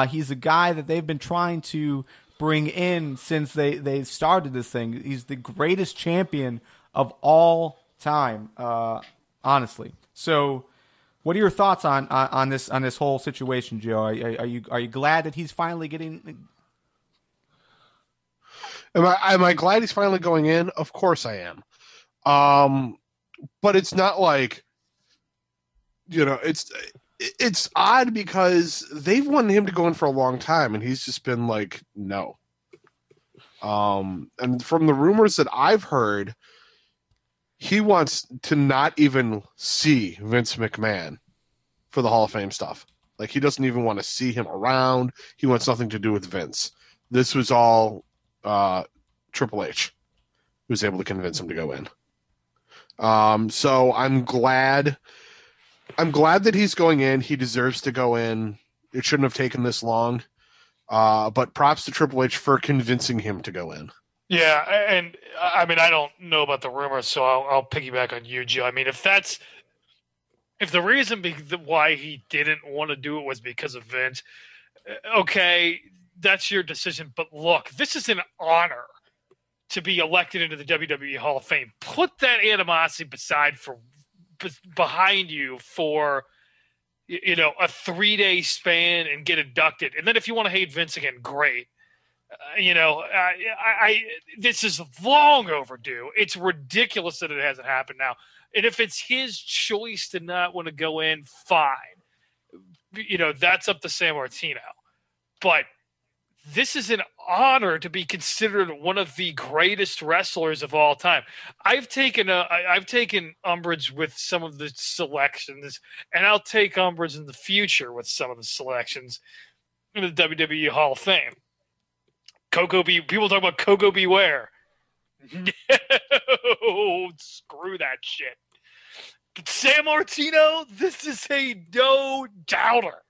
He's a guy that they've been trying to bring in since they started this thing. He's the greatest champion of all time, honestly. So, what are your thoughts on this whole situation, Joe? Are you glad that he's finally getting? Am I glad he's finally going in? Of course I am. But it's not like, it's odd because they've wanted him to go in for a long time, and he's just been like, no. And from the rumors that I've heard, he wants to not even see Vince McMahon for the Hall of Fame stuff. Like, he doesn't even want to see him around. He wants nothing to do with Vince. This was all Triple H who was able to convince him to go in. So I'm glad that he's going in. He deserves to go in. It shouldn't have taken this long. But props to Triple H for convincing him to go in. Yeah, and I mean, I don't know about the rumors, so I'll piggyback on you, Joe. I mean, if the reason why he didn't want to do it was because of Vince, okay, that's your decision. But look, this is an honor to be elected into the WWE Hall of Fame. Put that animosity behind you for a 3-day span and get inducted. And then if you want to hate Vince again, great. This is long overdue. It's ridiculous that it hasn't happened now. And if it's his choice to not want to go in, fine. That's up to San Martino. But this is an honor to be considered one of the greatest wrestlers of all time. I've taken umbrage with some of the selections, and I'll take umbrage in the future with some of the selections in the WWE Hall of Fame. People talk about Coco Beware. No, screw that shit. But San Martino, this is a no doubter.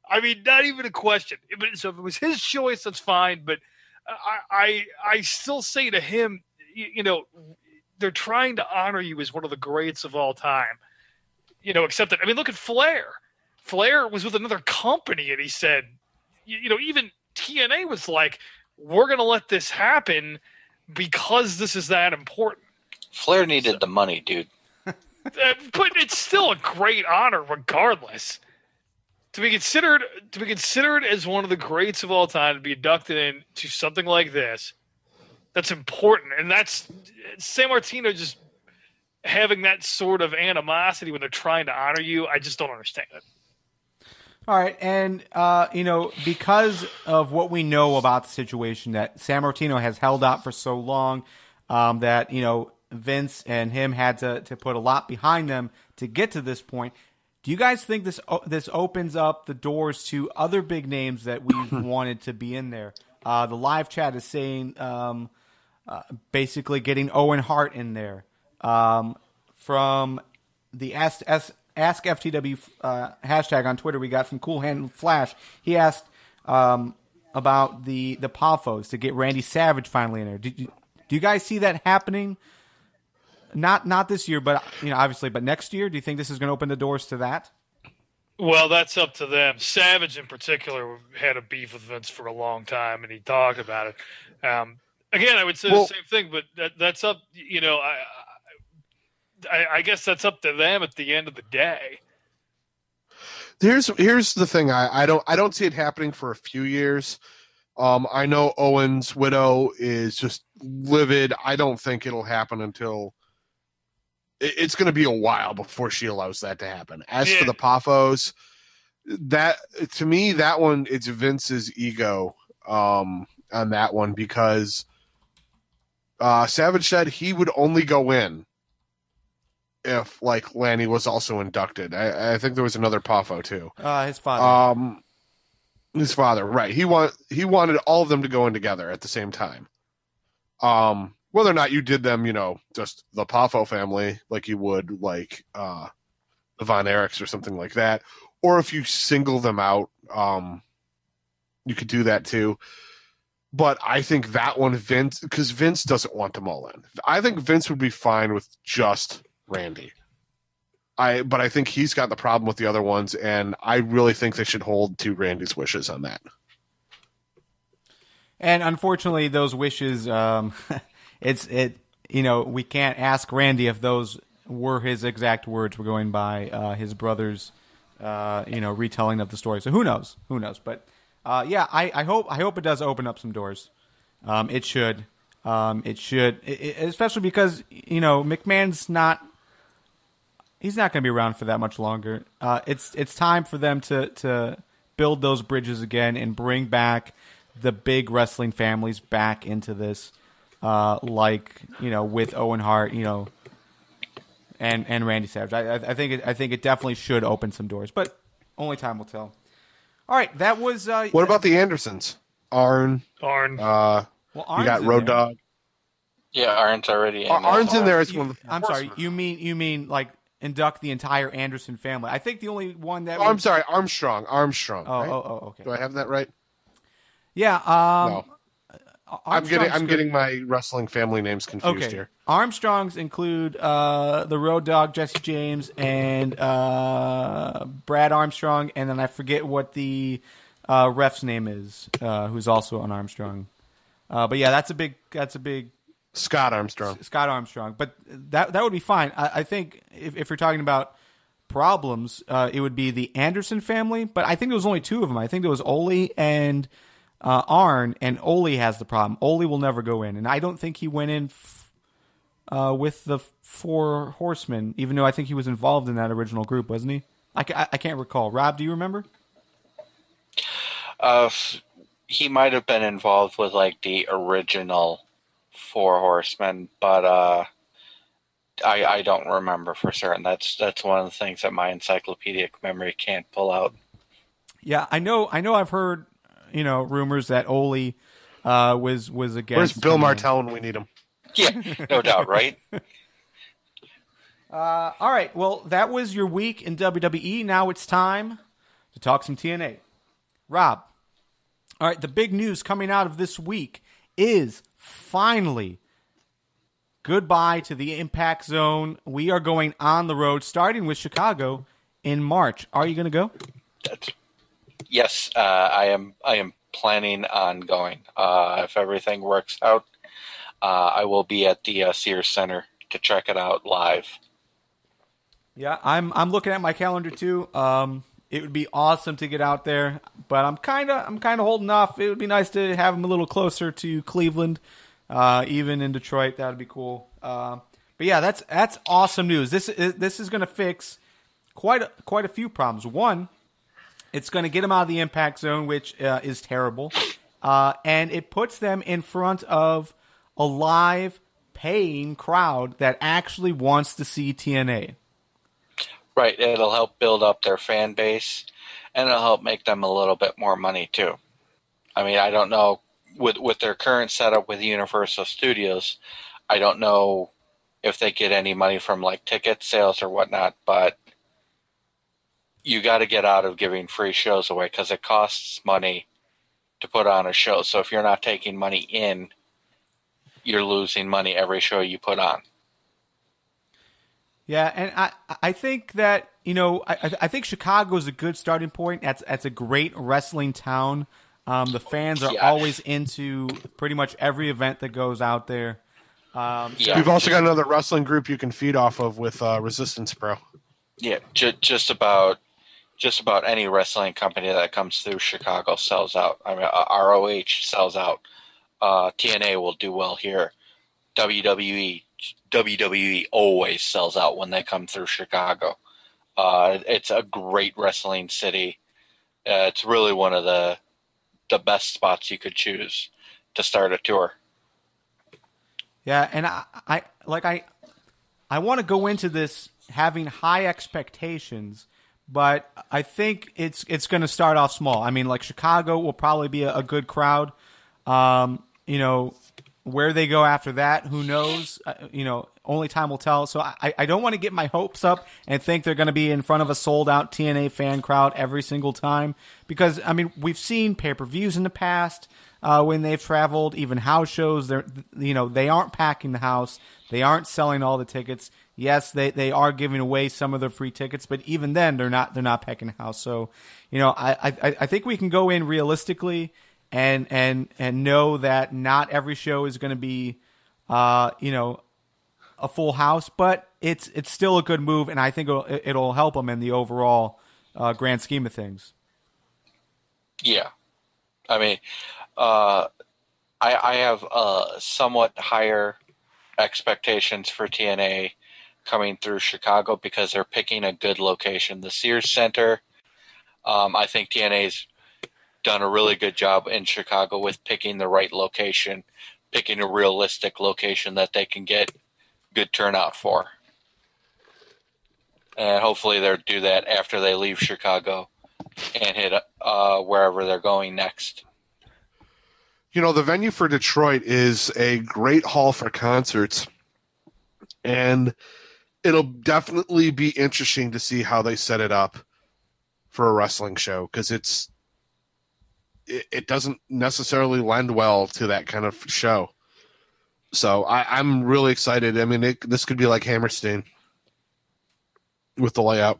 I mean, not even a question. So if it was his choice, that's fine. But I still say to him, they're trying to honor you as one of the greats of all time. Except that, I mean, look at Flair. Flair was with another company, and he said, even TNA was like, we're going to let this happen because this is that important. Flair needed the money, dude. But it's still a great honor regardless. To be considered as one of the greats of all time, to be inducted into something like this, that's important. And that's San Martino just having that sort of animosity when they're trying to honor you. I just don't understand it. All right, and because of what we know about the situation that San Martino has held out for so long, that Vince and him had to put a lot behind them to get to this point. Do you guys think this opens up the doors to other big names that we've wanted to be in there? The live chat is saying basically getting Owen Hart in there. From the Ask FTW hashtag on Twitter we got from Cool Hand Flash. He asked about the Poffos to get Randy Savage finally in there. Do you guys see that happening? Not this year, but obviously, but next year. Do you think this is going to open the doors to that? Well, that's up to them. Savage, in particular, had a beef with Vince for a long time, and he talked about it. Again, I would say the same thing, but that's up. I guess that's up to them at the end of the day. Here's the thing. I don't see it happening for a few years. I know Owen's widow is just livid. I don't think it'll happen until it's going to be a while before she allows that to happen. As for the Poffos, that to me, that one, it's Vince's ego on that one, because Savage said he would only go in if Lanny was also inducted. I think there was another Poffo too. His father. His father, right? He wanted all of them to go in together at the same time. Whether or not you did them, just the Poffo family, like you would the Von Erichs or something like that, or if you single them out, you could do that too. But I think that one, because Vince doesn't want them all in. I think Vince would be fine with just Randy. But I think he's got the problem with the other ones, and I really think they should hold to Randy's wishes on that. And unfortunately, those wishes, we can't ask Randy if those were his exact words. We're going by his brother's, retelling of the story. So who knows? But I hope it does open up some doors. It should. Especially because McMahon's not. He's not going to be around for that much longer. It's time for them to build those bridges again and bring back the big wrestling families back into this, with Owen Hart, and Randy Savage. I think it definitely should open some doors, but only time will tell. All right, that was. What about the Andersons? Arn. Arn. You got Road Dogg. Yeah, Arn's already in. Arn's in there as one of the. I'm sorry. You mean like induct the entire Anderson family. I think the only one that I'm sorry, Armstrong. Armstrong. Oh, right? okay. Do I have that right? Yeah. No. I'm Armstrong's getting my wrestling family names confused okay. here. Armstrongs include the Road Dogg, Jesse James, and Brad Armstrong, and then I forget what the ref's name is, who's also an Armstrong. But yeah, that's a big Scott Armstrong. Scott Armstrong. But that would be fine. I think if you're talking about problems, it would be the Anderson family. But I think there was only two of them. I think there was Ole and Arn, and Ole has the problem. Ole will never go in, and I don't think he went in with the Four Horsemen, even though I think he was involved in that original group, wasn't he? I can't recall. Rob, do you remember? He might have been involved with like the original Four Horsemen, but I don't remember for certain. That's one of the things that my encyclopedic memory can't pull out. Yeah, I know. I've heard rumors that Ole was against. Where's Bill Martell when we need him? Yeah, no doubt, right? All right. Well, that was your week in WWE. Now it's time to talk some TNA. Rob. All right. The big news coming out of this week is finally goodbye to the Impact Zone. We are going on the road, starting with Chicago in March. Are you going to go? Yes, I am planning on going. If everything works out, I will be at the Sears Center to check it out live. Yeah, I'm looking at my calendar too. It would be awesome to get out there, but I'm kind of holding off. It would be nice to have them a little closer to Cleveland, even in Detroit. That would be cool. But yeah, that's awesome news. This is going to fix quite a few problems. One, it's going to get them out of the Impact Zone, which is terrible, and it puts them in front of a live paying crowd that actually wants to see TNA. Right, it'll help build up their fan base, and it'll help make them a little bit more money too. I mean, I don't know, with their current setup with Universal Studios, I don't know if they get any money from like ticket sales or whatnot, but you got to get out of giving free shows away because it costs money to put on a show. So if you're not taking money in, you're losing money every show you put on. Yeah, and I think that, I think Chicago is a good starting point. That's a great wrestling town. The fans are always into pretty much every event that goes out there. We've also got another wrestling group you can feed off of with Resistance Pro. Yeah, just about any wrestling company that comes through Chicago sells out. I mean, ROH sells out. TNA will do well here. WWE always sells out when they come through Chicago. It's a great wrestling city. It's really one of the best spots you could choose to start a tour. Yeah, and I want to go into this having high expectations, but I think it's going to start off small. I mean, like Chicago will probably be a good crowd. Where they go after that, who knows? Only time will tell. So I don't want to get my hopes up and think they're going to be in front of a sold-out TNA fan crowd every single time. Because, I mean, we've seen pay-per-views in the past when they've traveled, even house shows. They aren't packing the house. They aren't selling all the tickets. Yes, they are giving away some of their free tickets, but even then, they're not packing the house. So, I think we can go in realistically and know that not every show is going to be, a full house, but it's still a good move, and I think it'll help them in the overall grand scheme of things. Yeah, I mean, I have somewhat higher expectations for TNA coming through Chicago because they're picking a good location. The Sears Center, I think TNA's done a really good job in Chicago with picking the right location, picking a realistic location that they can get good turnout for. And hopefully they'll do that after they leave Chicago and hit wherever they're going next. The venue for Detroit is a great hall for concerts. And it'll definitely be interesting to see how they set it up for a wrestling show, because it doesn't necessarily lend well to that kind of show. So I'm really excited. I mean, this could be like Hammerstein with the layout.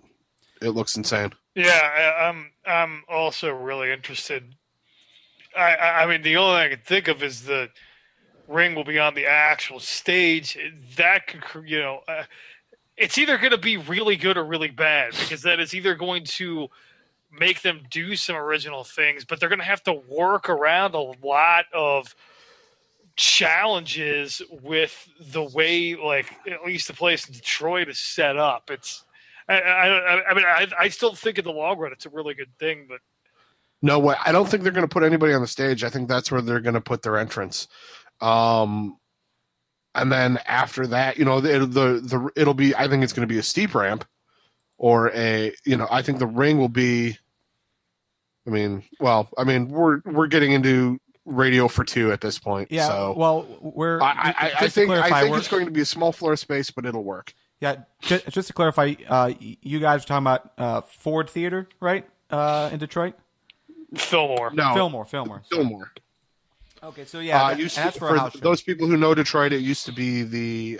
It looks insane. Yeah, I'm also really interested. I mean, the only thing I can think of is the ring will be on the actual stage. That could, it's either going to be really good or really bad, because that is either going to make them do some original things, but they're going to have to work around a lot of challenges with the way, like, at least the place in Detroit is set up. It's, I still think in the long run it's a really good thing, but no way. I don't think they're going to put anybody on the stage. I think that's where they're going to put their entrance. And then after that, it'll be, I think it's going to be a steep ramp, or I think the ring will be, we're getting into radio for two at this point. Yeah. So Well, I think it's going to be a small floor space, but it'll work. Yeah. Just to clarify, you guys are talking about Ford Theater, right? In Detroit. Fillmore. No, Fillmore. Fillmore. Okay, so yeah, that's for a house show. Those people who know Detroit, it used to be the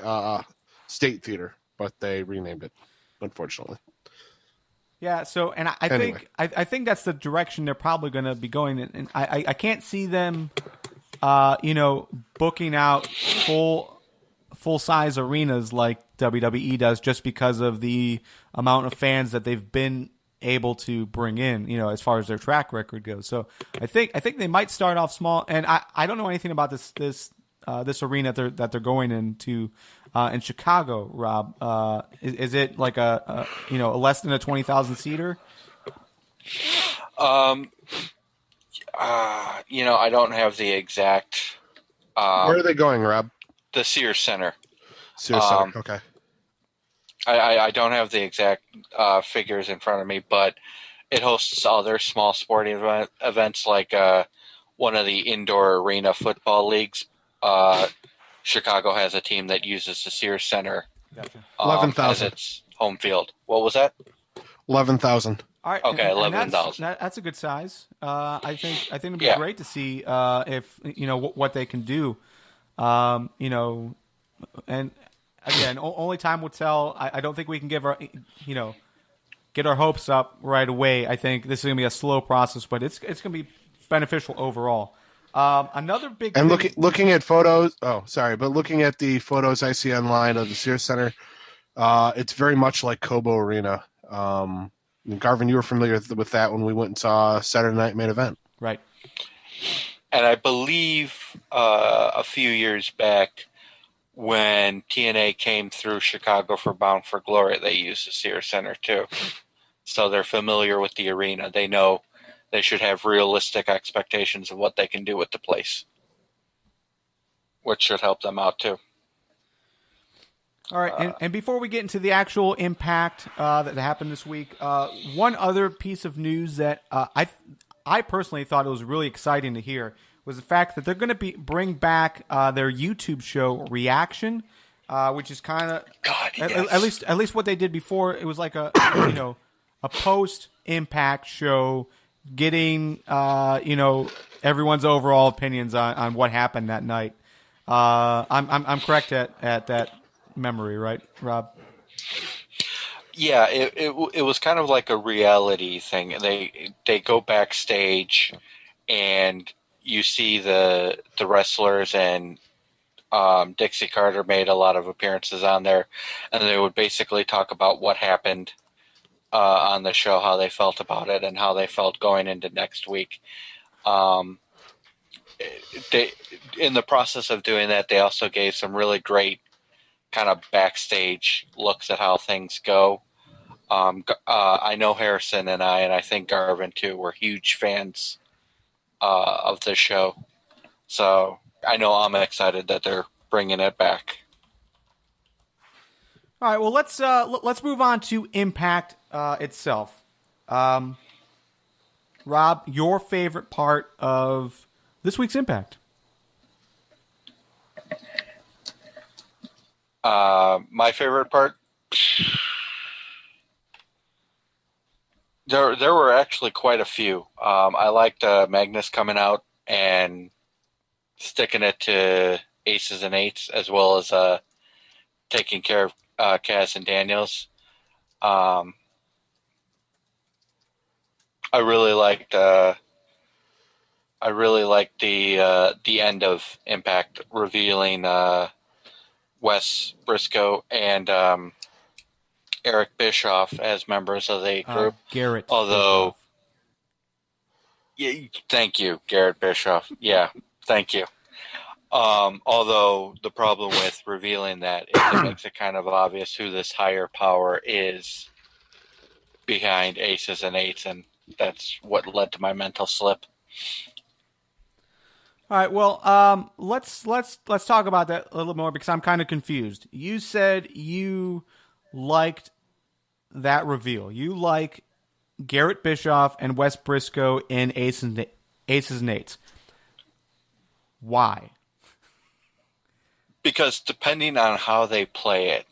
State Theater, but they renamed it, unfortunately. Yeah, so and Anyway. I think that's the direction they're probably going to be going in. And I can't see them, booking out full size arenas like WWE does, just because of the amount of fans that they've been able to bring in, as far as their track record goes. So I think they might start off small, and I don't know anything about this arena that they're going into in Chicago, Rob. Is it like a less than a 20,000 seater? I don't have the exact. Where are they going, Rob? The Sears Center. Sears Center. Okay. I don't have the exact figures in front of me, but it hosts other small sporting events like one of the indoor arena football leagues. Chicago has a team that uses the Sears Center 11,000 as its home field. What was that? 11,000. All right. Okay, 11,000. That's a good size. I think it'd be great to see if what they can do. And again, only time will tell. I don't think we can get our hopes up right away. I think this is going to be a slow process, but it's going to be beneficial overall. Another big and thing, looking at photos. Oh, sorry, but looking at the photos I see online of the Sears Center, it's very much like Cobo Arena. Garvin, you were familiar with that when we went and saw Saturday Night Main Event, right? And I believe a few years back, when TNA came through Chicago for Bound for Glory, they used the Sears Center too. So they're familiar with the arena. They know they should have realistic expectations of what they can do with the place, which should help them out too. All right, and before we get into the actual impact that happened this week, one other piece of news that I personally thought it was really exciting to hear was the fact that they're going to bring back their YouTube show Reaction, which is kind of at least what they did before. It was like a post Impact show, getting everyone's overall opinions on what happened that night. I'm correct at that memory, right, Rob? Yeah, it was kind of like a reality thing. They go backstage and you see the wrestlers, and Dixie Carter made a lot of appearances on there, and they would basically talk about what happened on the show, how they felt about it, and how they felt going into next week. In the process of doing that, they also gave some really great kind of backstage looks at how things go. I know Harrison and I think Garvin too, were huge fans of the show, so I know I'm excited that they're bringing it back. All right, well let's move on to Impact itself. Rob, your favorite part of this week's Impact? My favorite part? There were actually quite a few. I liked Magnus coming out and sticking it to aces and eights, as well as taking care of Cass and Daniels. I really liked the end of Impact revealing Wes Briscoe and Eric Bischoff as members of the group. Garrett. Although, Bischoff. yeah, thank you, Garrett Bischoff. Yeah, thank you. Although the problem with revealing that is it makes it kind of obvious who this higher power is behind aces and eights, and that's what led to my mental slip. All right, well, let's talk about that a little more because I'm kind of confused. You said you liked that reveal. You like Garrett Bischoff and Wes Briscoe in Aces and Eights. Why? Because depending on how they play it,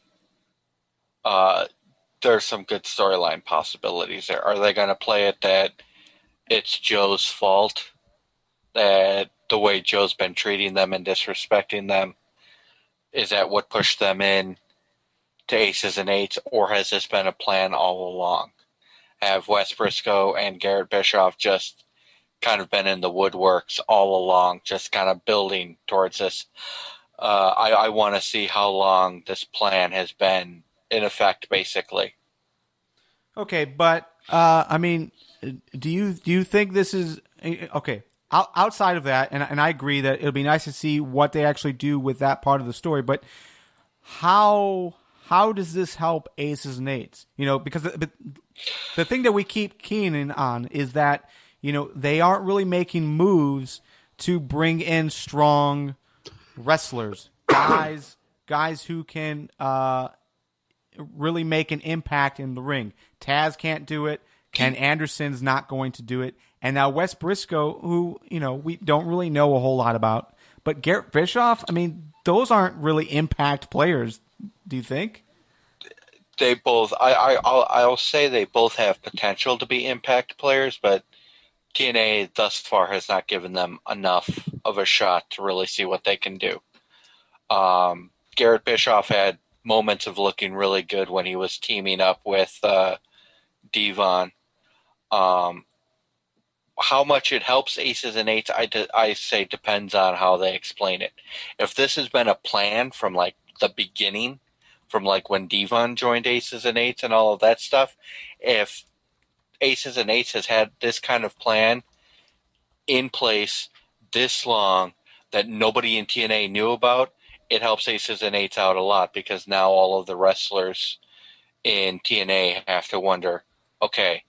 there's some good storyline possibilities there. Are they going to play it that it's Joe's fault, that the way Joe's been treating them and disrespecting them, is that what pushed them in to aces and eights, or has this been a plan all along? Have Wes Briscoe and Garrett Bischoff just kind of been in the woodworks all along, just kind of building towards this? I want to see how long this plan has been in effect, basically. Okay, but I mean, do you think this is okay? Outside of that, and I agree that it'll be nice to see what they actually do with that part of the story. But how does this help aces and eights? You know, because the thing that we keep keying on is that, you know, they aren't really making moves to bring in strong wrestlers, guys who can really make an impact in the ring. Taz can't do it. Ken Anderson's not going to do it. And now Wes Briscoe, who, you know, we don't really know a whole lot about. But Garrett Bischoff, I mean, those aren't really impact players, do you think? They both, I'll say they both have potential to be impact players, but TNA thus far has not given them enough of a shot to really see what they can do. Garrett Bischoff had moments of looking really good when he was teaming up with Devon. How much it helps aces and eights, I say depends on how they explain it. If this has been a plan from like the beginning, from like when Devon joined aces and eights and all of that stuff, if aces and eights has had this kind of plan in place this long that nobody in TNA knew about, it helps aces and eights out a lot, because now all of the wrestlers in TNA have to wonder, okay,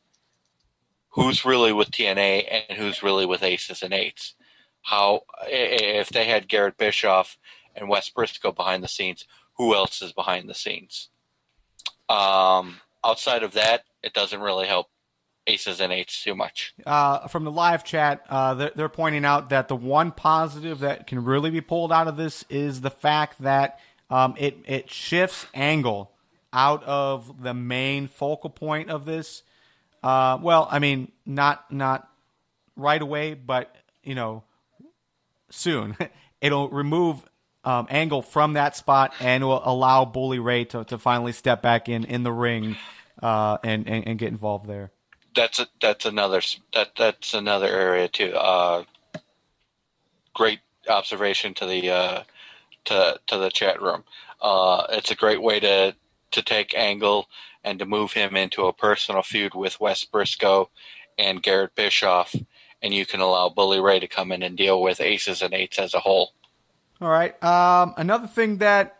who's really with TNA and who's really with aces and eights? How, if they had Garrett Bischoff and Wes Briscoe behind the scenes, who else is behind the scenes? Outside of that, it doesn't really help aces and eights too much. From the live chat, they're pointing out that the one positive that can really be pulled out of this is the fact that it shifts Angle out of the main focal point of this. Well, I mean, not right away, but, you know, soon. It'll remove Angle from that spot and will allow Bully Ray to finally step back in the ring and get involved there. That's another area too. Great observation to the chat room. It's a great way to take Angle and to move him into a personal feud with Wes Briscoe and Garrett Bischoff, and you can allow Bully Ray to come in and deal with aces and eights as a whole. All right. Another thing that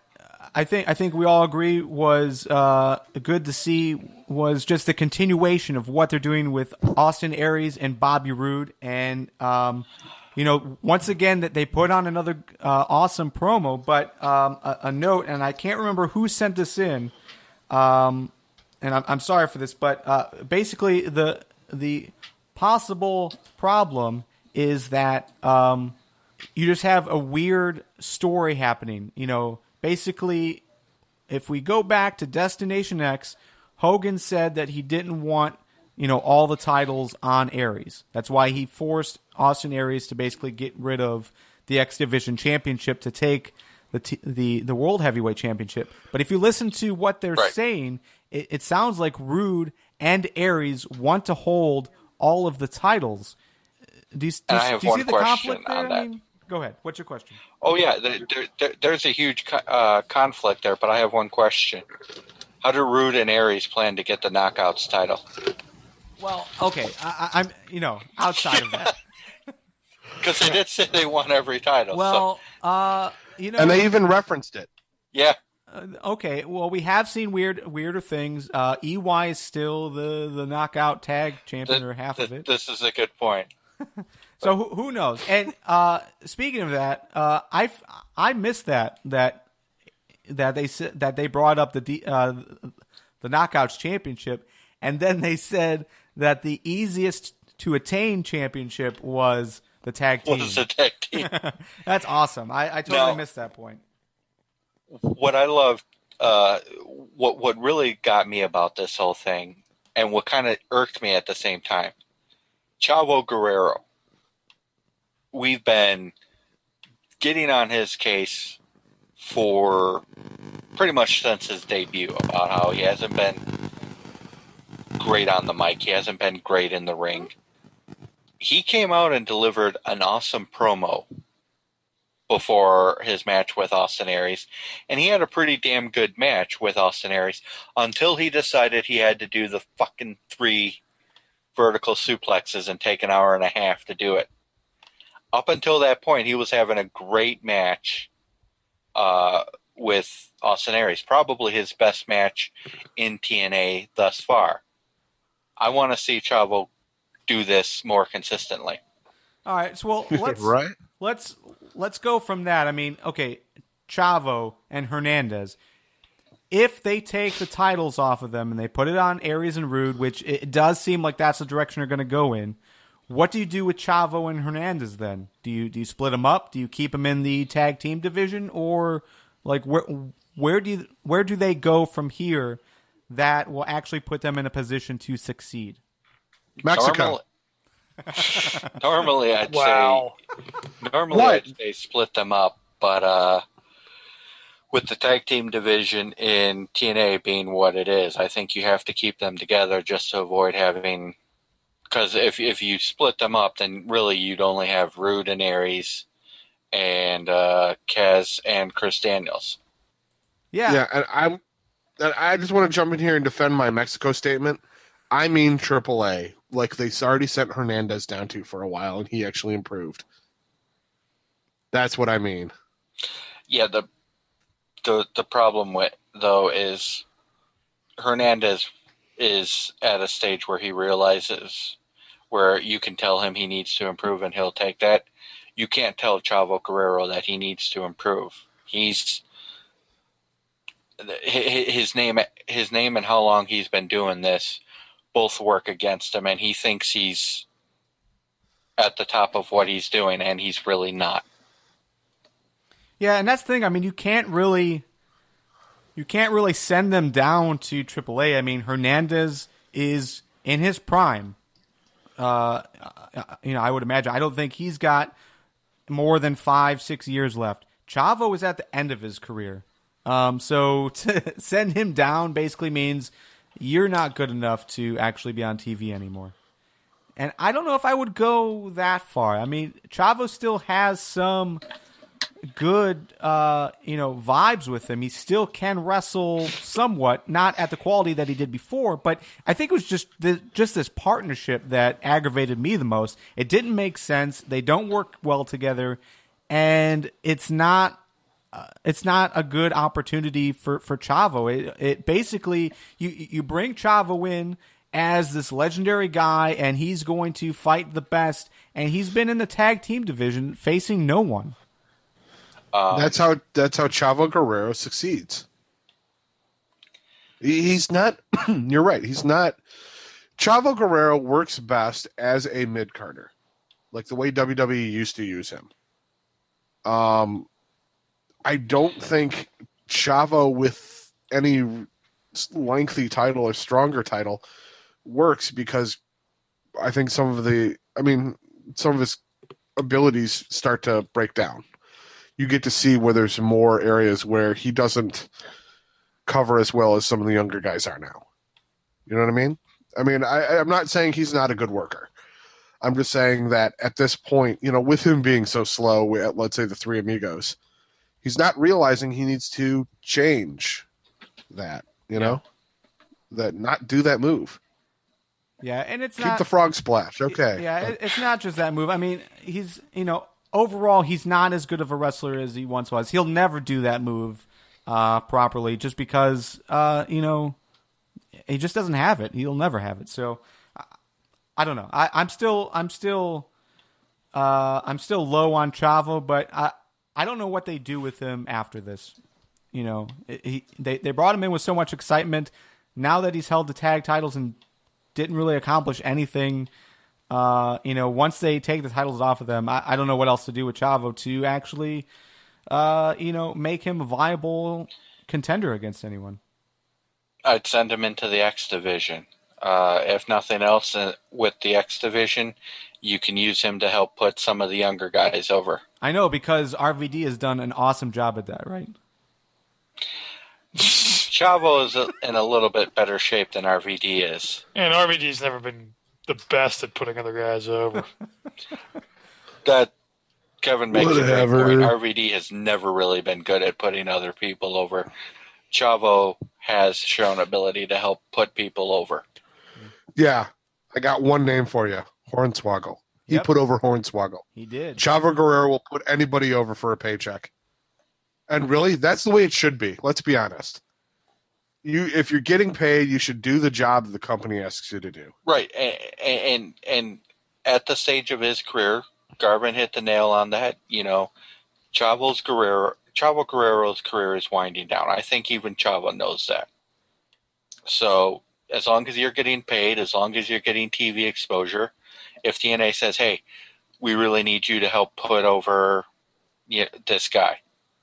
I think we all agree was good to see was just the continuation of what they're doing with Austin Aries and Bobby Roode, and you know, once again that they put on another awesome promo. But a note, and I can't remember who sent this in, and I'm sorry for this, but basically the possible problem is that you just have a weird story happening. You know, basically if we go back to Destination X, Hogan said that he didn't want, all the titles on Aries. That's why he forced Austin Aries to basically get rid of the X Division Championship to take the World Heavyweight Championship. But if you listen to what they're saying, it sounds like Rude and Aries want to hold all of the titles. Do you see the conflict there? Go ahead. What's your question? Oh, yeah. There's a huge conflict there, but I have one question. How do Rude and Aries plan to get the Knockouts title? Well, okay. I'm, outside of that. Because they did say they won every title. Well, so. And they even referenced it. Yeah. Okay. Well, we have seen weirder things. EY is still the knockout tag champion, or half of it. This is a good point. So who knows? And speaking of that, I missed that they said that they brought up the Knockouts Championship, and then they said that the easiest to attain championship was the tag team. Was the tag team? That's awesome. I totally missed that point. What I loved, what really got me about this whole thing, and what kind of irked me at the same time, Chavo Guerrero. We've been getting on his case for pretty much since his debut about how he hasn't been great on the mic. He hasn't been great in the ring. He came out and delivered an awesome promo before his match with Austin Aries, and he had a pretty damn good match with Austin Aries until he decided he had to do the fucking 3 vertical suplexes and take an hour and a half to do it. Up until that point, he was having a great match with Austin Aries, probably his best match in TNA thus far. I want to see Chavo do this more consistently. All right, so let's go from that. I mean, okay, Chavo and Hernandez. If they take the titles off of them and they put it on Aries and Rude, which it does seem like that's the direction they're going to go in, what do you do with Chavo and Hernandez then? Do you split them up? Do you keep them in the tag team division, or like where do they go from here that will actually put them in a position to succeed? Mexico. Normally I'd say split them up, but with the tag team division in TNA being what it is, I think you have to keep them together just to avoid having. Because if you split them up, then really you'd only have Rude and Aries and Kaz and Chris Daniels. Yeah. Yeah, and I just want to jump in here and defend my Mexico statement. I mean AAA, like they already sent Hernandez down to for a while, and he actually improved. That's what I mean. Yeah, the problem with though is Hernandez is at a stage where he realizes where you can tell him he needs to improve and he'll take that. You can't tell Chavo Guerrero that he needs to improve. His name and how long he's been doing this both work against him, and he thinks he's at the top of what he's doing, and he's really not. Yeah, and that's the thing. I mean, you can't really send them down to AAA. I mean, Hernandez is in his prime. I would imagine. I don't think he's got more than 5-6 years left. Chavo is at the end of his career. So to send him down basically means you're not good enough to actually be on TV anymore. And I don't know if I would go that far. I mean, Chavo still has some good, vibes with him. He still can wrestle somewhat, not at the quality that he did before, but I think it was just this partnership that aggravated me the most. It didn't make sense. They don't work well together, and it's not a good opportunity for Chavo. It basically, you bring Chavo in as this legendary guy, and he's going to fight the best, and he's been in the tag team division facing no one. That's how Chavo Guerrero succeeds. He's not. You're right. He's not. Chavo Guerrero works best as a mid-carder, like the way WWE used to use him. I don't think Chavo with any lengthy title or stronger title works because I think some of his abilities start to break down. You get to see where there's more areas where he doesn't cover as well as some of the younger guys are now. You know what I mean? I'm not saying he's not a good worker. I'm just saying that at this point, with him being so slow at, let's say, the Three Amigos, he's not realizing he needs to change that, that not do that move. Yeah, and it's Keep the frog splash. Okay. Yeah, it's not just that move. I mean, he's, overall, he's not as good of a wrestler as he once was. He'll never do that move properly just because, he just doesn't have it. He'll never have it. So, I don't know. I'm still low on Chavo, but I don't know what they do with him after this. They brought him in with so much excitement. Now that he's held the tag titles and didn't really accomplish anything, once they take the titles off of them, I don't know what else to do with Chavo to actually, make him a viable contender against anyone. I'd send him into the X division. If nothing else, with the X division, you can use him to help put some of the younger guys over. I know, because RVD has done an awesome job at that, right? Chavo is in a little bit better shape than RVD is. And RVD's never been the best at putting other guys over. That Kevin makes a great Whatever. point. RVD has never really been good at putting other people over. Chavo has shown ability to help put people over. Yeah. I got one name for you. Hornswoggle. He Yep. put over Hornswoggle. He did. Chavo Guerrero will put anybody over for a paycheck. And really, that's the way it should be. Let's be honest. If you're getting paid, you should do the job that the company asks you to do. Right, and at the stage of his career, Garvin hit the nail on the head. Chavo Guerrero's career is winding down. I think even Chavo knows that. So as long as you're getting paid, as long as you're getting TV exposure, if TNA says, "Hey, we really need you to help put over this guy,"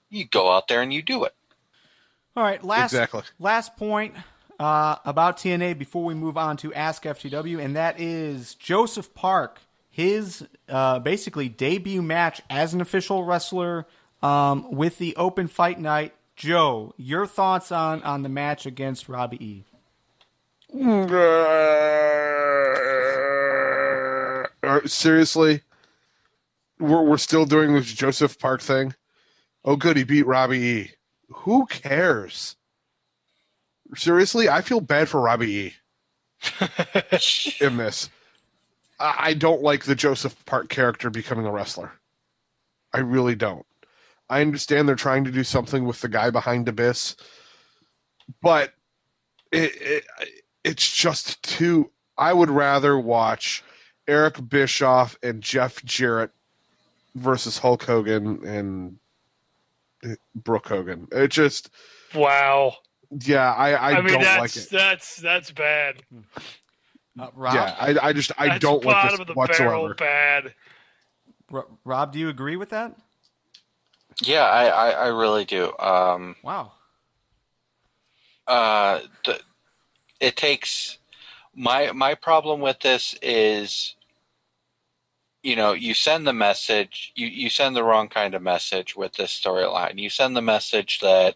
you go out there and you do it. All right, Exactly. last point about TNA before we move on to Ask FTW, and that is Joseph Park, his basically debut match as an official wrestler with the Open Fight Night. Joe, your thoughts on the match against Robbie E? Seriously? We're still doing this Joseph Park thing? Oh, good, he beat Robbie E. Who cares? Seriously, I feel bad for Robbie E. in this. I don't like the Joseph Park character becoming a wrestler. I really don't. I understand they're trying to do something with the guy behind Abyss, but it's just too... I would rather watch Eric Bischoff and Jeff Jarrett versus Hulk Hogan and Brooke Hogan. It just... Wow. Yeah, I don't like it. That's bad. Rob, Yeah, I That's don't like bottom this of the whatsoever. barrel bad. Rob, do you agree with that? Yeah, I really do. Wow. It takes... My problem with this is, you send the message, you send the wrong kind of message with this storyline. You send the message that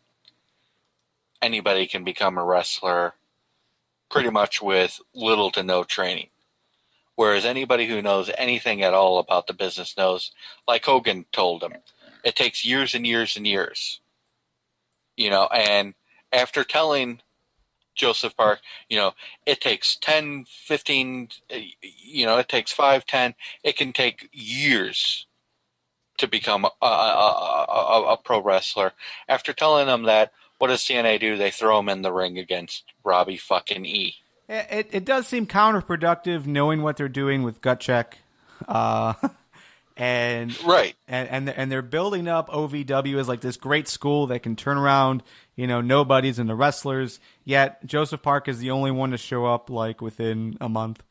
anybody can become a wrestler pretty much with little to no training. Whereas anybody who knows anything at all about the business knows, like Hogan told him, it takes years and years and years. And after telling Joseph Park, it takes 10, 15, it takes 5, 10, it can take years to become a pro wrestler. After telling them that, what does TNA do? They throw him in the ring against Robbie fucking E. It does seem counterproductive knowing what they're doing with Gut Check. And Right. and they're building up OVW as like this great school that can turn around, nobodies and the wrestlers. Yet Joseph Park is the only one to show up like within a month.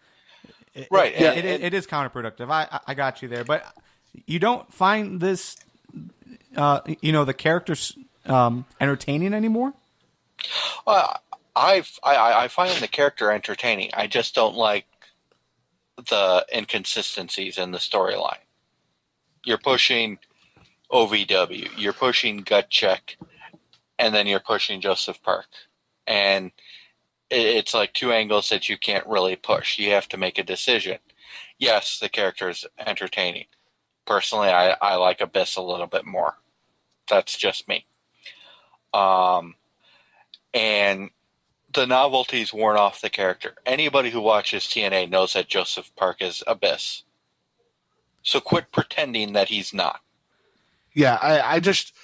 Right. It is counterproductive. I got you there, but you don't find this, the characters entertaining anymore? I find the character entertaining. I just don't like the inconsistencies in the storyline. You're pushing OVW, you're pushing Gut Check, and then you're pushing Joseph Park. And it's like two angles that you can't really push. You have to make a decision. Yes, the character is entertaining. Personally, I like Abyss a little bit more. That's just me. And the novelty's worn off the character. Anybody who watches TNA knows that Joseph Park is Abyss. So quit pretending that he's not. Yeah, I just...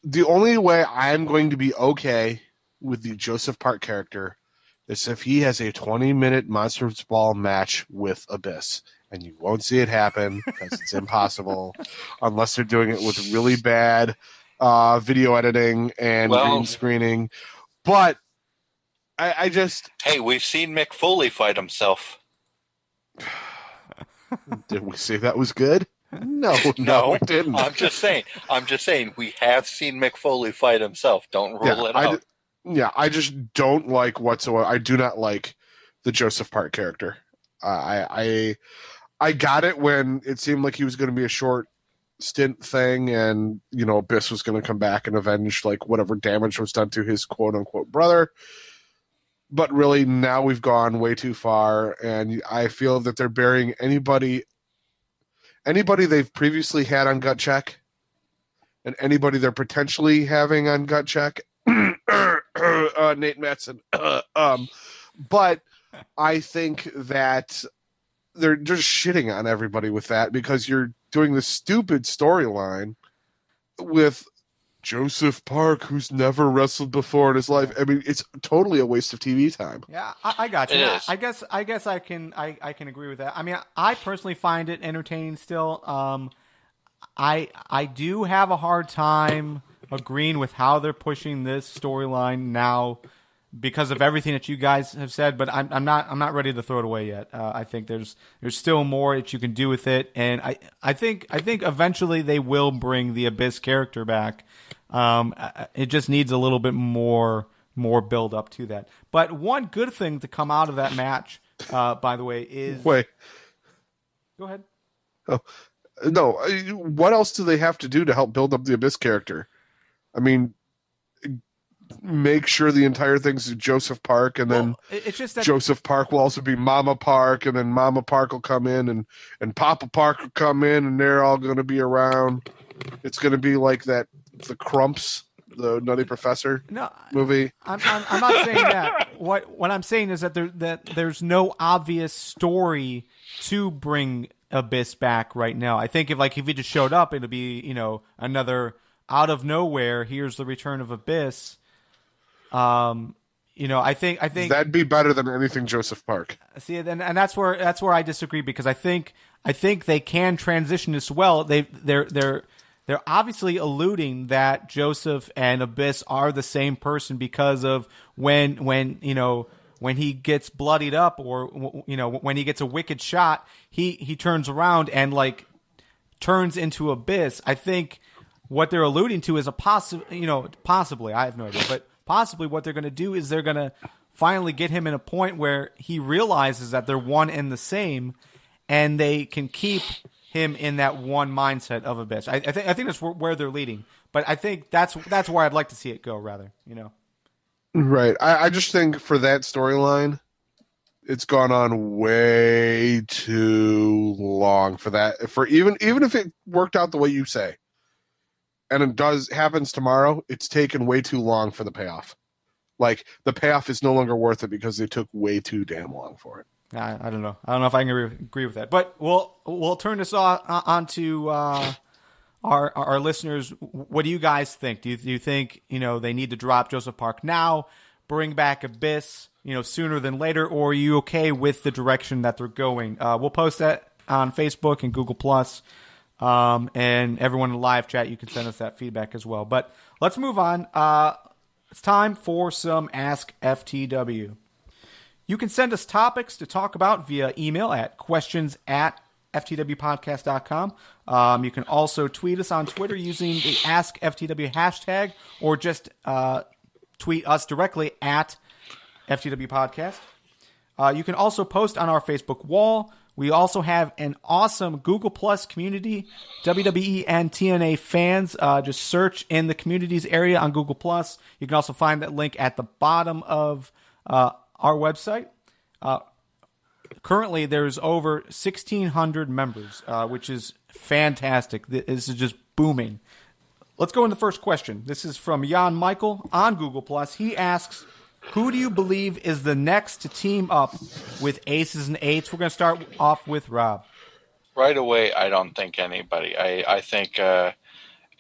The only way I'm going to be okay with the Joseph Park character is if he has a 20-minute Monsters Ball match with Abyss. And you won't see it happen because it's impossible unless they're doing it with really bad video editing and green screening. But I just... Hey, we've seen Mick Foley fight himself. Did we say that was good? No, we didn't. I'm just saying we have seen Mick Foley fight himself. Don't rule it out. I just don't like whatsoever. I do not like the Joseph Park character. I got it when it seemed like he was going to be a short stint thing, and Abyss was going to come back and avenge like whatever damage was done to his quote unquote brother. But really, now we've gone way too far, and I feel that they're burying anybody they've previously had on Gut Check, and anybody they're potentially having on Gut Check. Nate Matson. But I think that they're just shitting on everybody with that because you're doing this stupid storyline with Joseph Park, who's never wrestled before in his life. I mean, it's totally a waste of TV time. Yeah, I got you. It is. I guess I can agree with that. I mean, I personally find it entertaining still. I do have a hard time agreeing with how they're pushing this storyline now because of everything that you guys have said, but I'm not ready to throw it away yet. I think there's still more that you can do with it, and I think eventually they will bring the Abyss character back. It just needs a little bit more build up to that. But one good thing to come out of that match, by the way, is wait. Go ahead. Oh no! What else do they have to do to help build up the Abyss character? I mean, make sure the entire thing's Joseph Park, and then it's just that Joseph Park will also be Mama Park, and then Mama Park will come in, and Papa Park will come in, and they're all going to be around. It's going to be like the Crumps, the Nutty Professor movie. I'm not saying that. What I'm saying is that there's no obvious story to bring Abyss back right now. I think if he just showed up, it'd be another out of nowhere. Here's the return of Abyss. I think that'd be better than anything Joseph Park. See, and that's where I disagree because I think they can transition this well. They're obviously alluding that Joseph and Abyss are the same person because of when he gets bloodied up or when he gets a wicked shot, he turns around and turns into Abyss. I think what they're alluding to is possibly, I have no idea, but possibly what they're going to do is they're going to finally get him in a point where he realizes that they're one and the same, and they can keep him in that one mindset of Abyss. I think that's where they're leading, but I think that's where I'd like to see it go. Rather, Right. I just think for that storyline, it's gone on way too long for that. For even if it worked out the way you say, and it happens tomorrow, it's taken way too long for the payoff. The payoff is no longer worth it because they took way too damn long for it. I don't know. I don't know if I can agree with that. But we'll turn this on to our listeners. What do you guys think? Do you think they need to drop Joseph Park now, bring back Abyss sooner than later, or are you okay with the direction that they're going? We'll post that on Facebook and Google Plus. And everyone in the live chat, you can send us that feedback as well. But let's move on. It's time for some Ask FTW. You can send us topics to talk about via email at questions@ftwpodcast.com. You can also tweet us on Twitter using the Ask FTW hashtag, or just tweet us directly at FTW Podcast. You can also post on our Facebook wall. We also have an awesome Google Plus community, WWE and TNA fans. Just search in the communities area on Google Plus. You can also find that link at the bottom of our website. Currently, there's over 1,600 members, which is fantastic. This is just booming. Let's go into the first question. This is from Jan Michael on Google Plus. He asks, who do you believe is the next to team up with Aces and Eights? We're going to start off with Rob. Right away, I don't think anybody. I think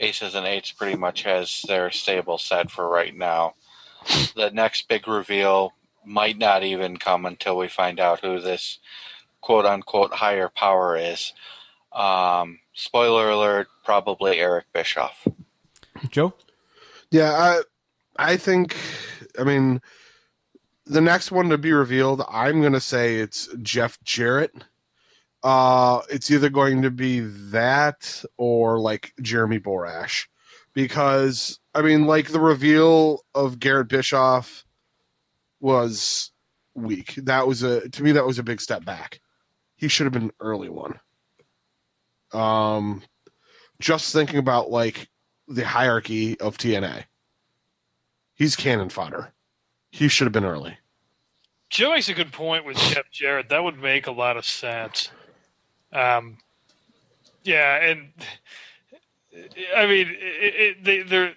Aces and Eights pretty much has their stable set for right now. The next big reveal might not even come until we find out who this quote-unquote higher power is. Spoiler alert, probably Eric Bischoff. Joe? Yeah, I think, I mean, the next one to be revealed, I'm going to say it's Jeff Jarrett. It's either going to be that or like Jeremy Borash. Because, I mean, like the reveal of Garrett Bischoff was weak. To me, that was a big step back. He should have been an early one. Just thinking about like the hierarchy of TNA. He's cannon fodder. He should have been early. Joe makes a good point with Jeff Jarrett. That would make a lot of sense. Yeah, and I mean, if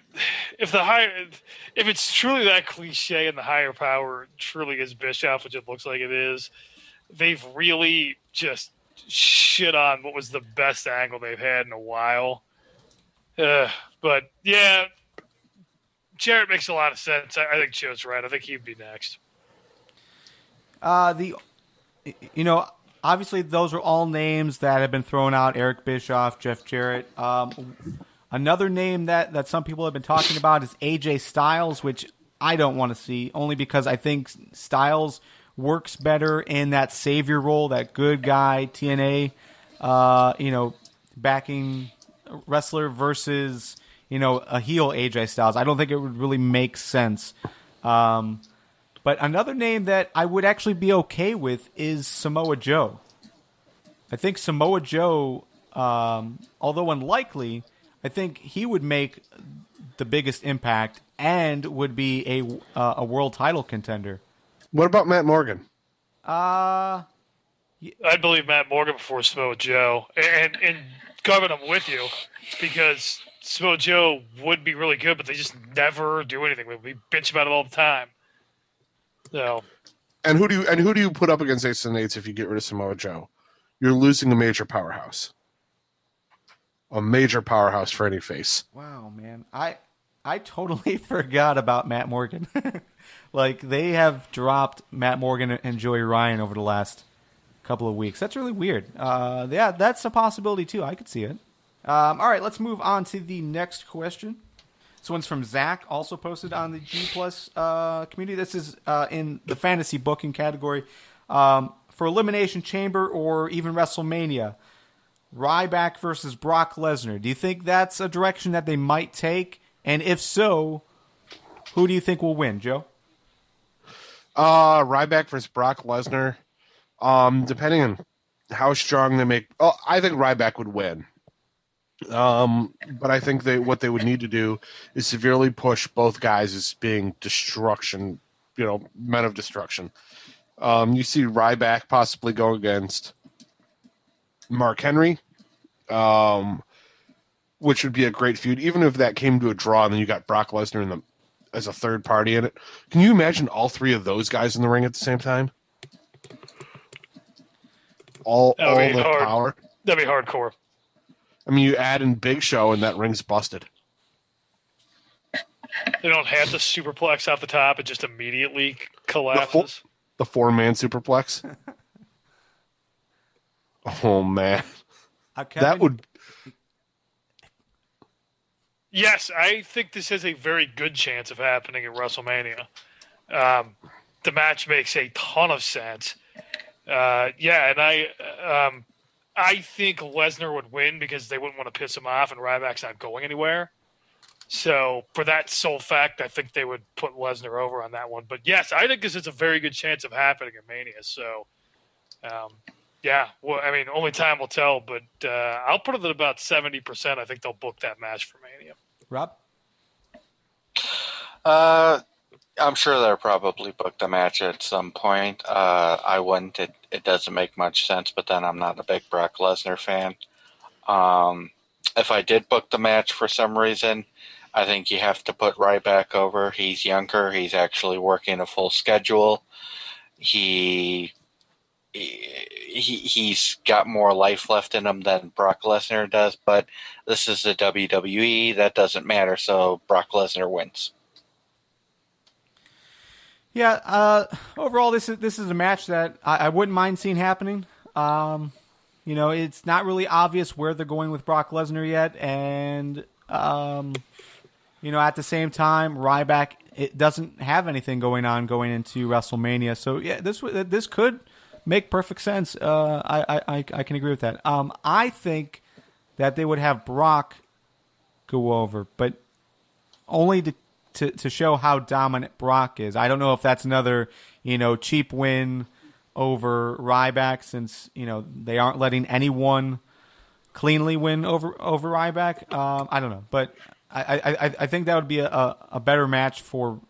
it's truly that cliche and the higher power truly is Bischoff, which it looks like it is, they've really just shit on what was the best angle they've had in a while. But yeah, Jarrett makes a lot of sense. I think Joe's right. I think he'd be next. Obviously those are all names that have been thrown out. Eric Bischoff, Jeff Jarrett. Another name that some people have been talking about is AJ Styles, which I don't want to see, only because I think Styles works better in that savior role, that good guy TNA, backing wrestler versus, a heel AJ Styles. I don't think it would really make sense. But another name that I would actually be okay with is Samoa Joe. I think Samoa Joe, although unlikely, I think he would make the biggest impact and would be a world title contender. What about Matt Morgan? I'd believe Matt Morgan before Samoa Joe. And Garvin, I'm with you, because Samoa Joe would be really good, but they just never do anything. We bitch about it all the time. So, and who do you put up against Aces and Eights if you get rid of Samoa Joe? You're losing a major powerhouse. A major powerhouse for any face. Wow, man. I totally forgot about Matt Morgan. Like, they have dropped Matt Morgan and Joey Ryan over the last couple of weeks. That's really weird. Yeah, that's a possibility, too. I could see it. All right, let's move on to the next question. This one's from Zach, also posted on the G Plus community. This is in the fantasy booking category. For Elimination Chamber or even WrestleMania, Ryback versus Brock Lesnar. Do you think that's a direction that they might take? And if so, who do you think will win, Joe? Ryback versus Brock Lesnar. Depending on how strong they make... Oh, I think Ryback would win. But I think what they would need to do is severely push both guys as being destruction, men of destruction. You see Ryback possibly go against Mark Henry, which would be a great feud, even if that came to a draw and then you got Brock Lesnar as a third party in it. Can you imagine all three of those guys in the ring at the same time? All the power. That'd be hardcore. I mean, you add in Big Show and that ring's busted. They don't have the superplex off the top. It just immediately collapses. The four-man superplex. Oh, man. That would... Yes, I think this has a very good chance of happening at WrestleMania. The match makes a ton of sense. And I think Lesnar would win because they wouldn't want to piss him off, and Ryback's not going anywhere. So for that sole fact, I think they would put Lesnar over on that one. But yes, I think this is a very good chance of happening at Mania. So, yeah, well, I mean, only time will tell. But I'll put it at about 70%. I think they'll book that match for Mania. Rob? I'm sure they'll probably book the match at some point. I wouldn't. It doesn't make much sense, but then I'm not a big Brock Lesnar fan. If I did book the match for some reason, I think you have to put Ryback over. He's younger. He's actually working a full schedule. He's got more life left in him than Brock Lesnar does, but this is the WWE. That doesn't matter, so Brock Lesnar wins. Yeah, overall, this is a match that I wouldn't mind seeing happening. It's not really obvious where they're going with Brock Lesnar yet, and at the same time, Ryback it doesn't have anything going into WrestleMania. So yeah, this could make perfect sense. I can agree with that. I think that they would have Brock go over, but only to show how dominant Brock is. I don't know if that's another cheap win over Ryback, since they aren't letting anyone cleanly win over Ryback. I don't know, but I think that would be a better match for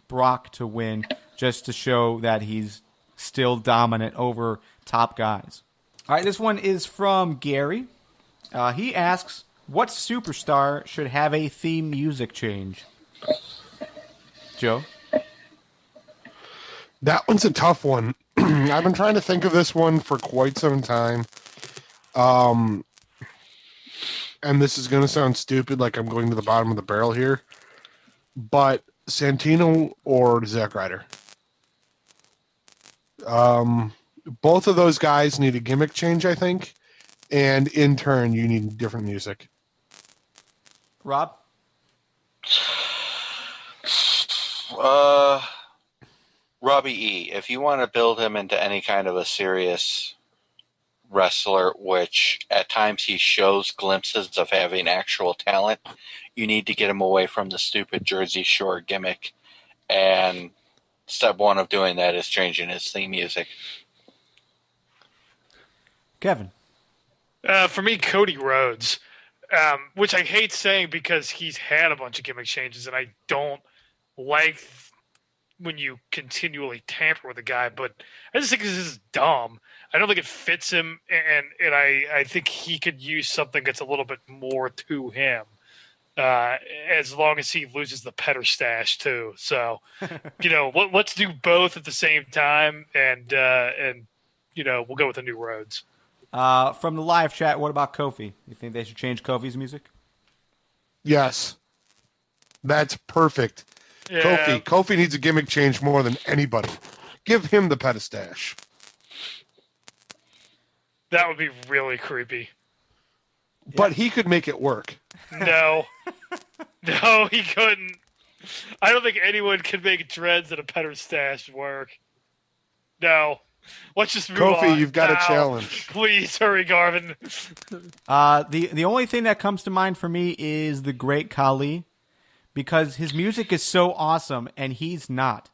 Brock to win, just to show that he's still dominant over top guys. All right, this one is from Gary. He asks, what superstar should have a theme music change? Joe? That one's a tough one. I've been trying to think of this one for quite some time. And this is going to sound stupid, like I'm going to the bottom of the barrel here. But Santino or Zack Ryder. Both of those guys need a gimmick change, I think. And in turn, you need different music. Rob? Robbie E., if you want to build him into any kind of a serious wrestler, which at times he shows glimpses of having actual talent, you need to get him away from the stupid Jersey Shore gimmick. And step one of doing that is changing his theme music. Kevin? For me, Cody Rhodes, which I hate saying because he's had a bunch of gimmick changes, and I don't like when you continually tamper with a guy, but I just think this is dumb. I don't think it fits him, and I think he could use something that's a little bit more to him, as long as he loses the Petter stash too. So, let's do both at the same time, and we'll go with the new Rhodes. From the live chat, what about Kofi? You think they should change Kofi's music? Yes. That's perfect. Yeah. Kofi needs a gimmick change more than anybody. Give him the petastash. That would be really creepy. But he could make it work. No. No, he couldn't. I don't think anyone could make dreads and a Petter stash work. No. Let's just move on. Kofi, you've got now. a challenge. Please hurry, Garvin. The only thing that comes to mind for me is the Great Khali, because his music is so awesome and he's not.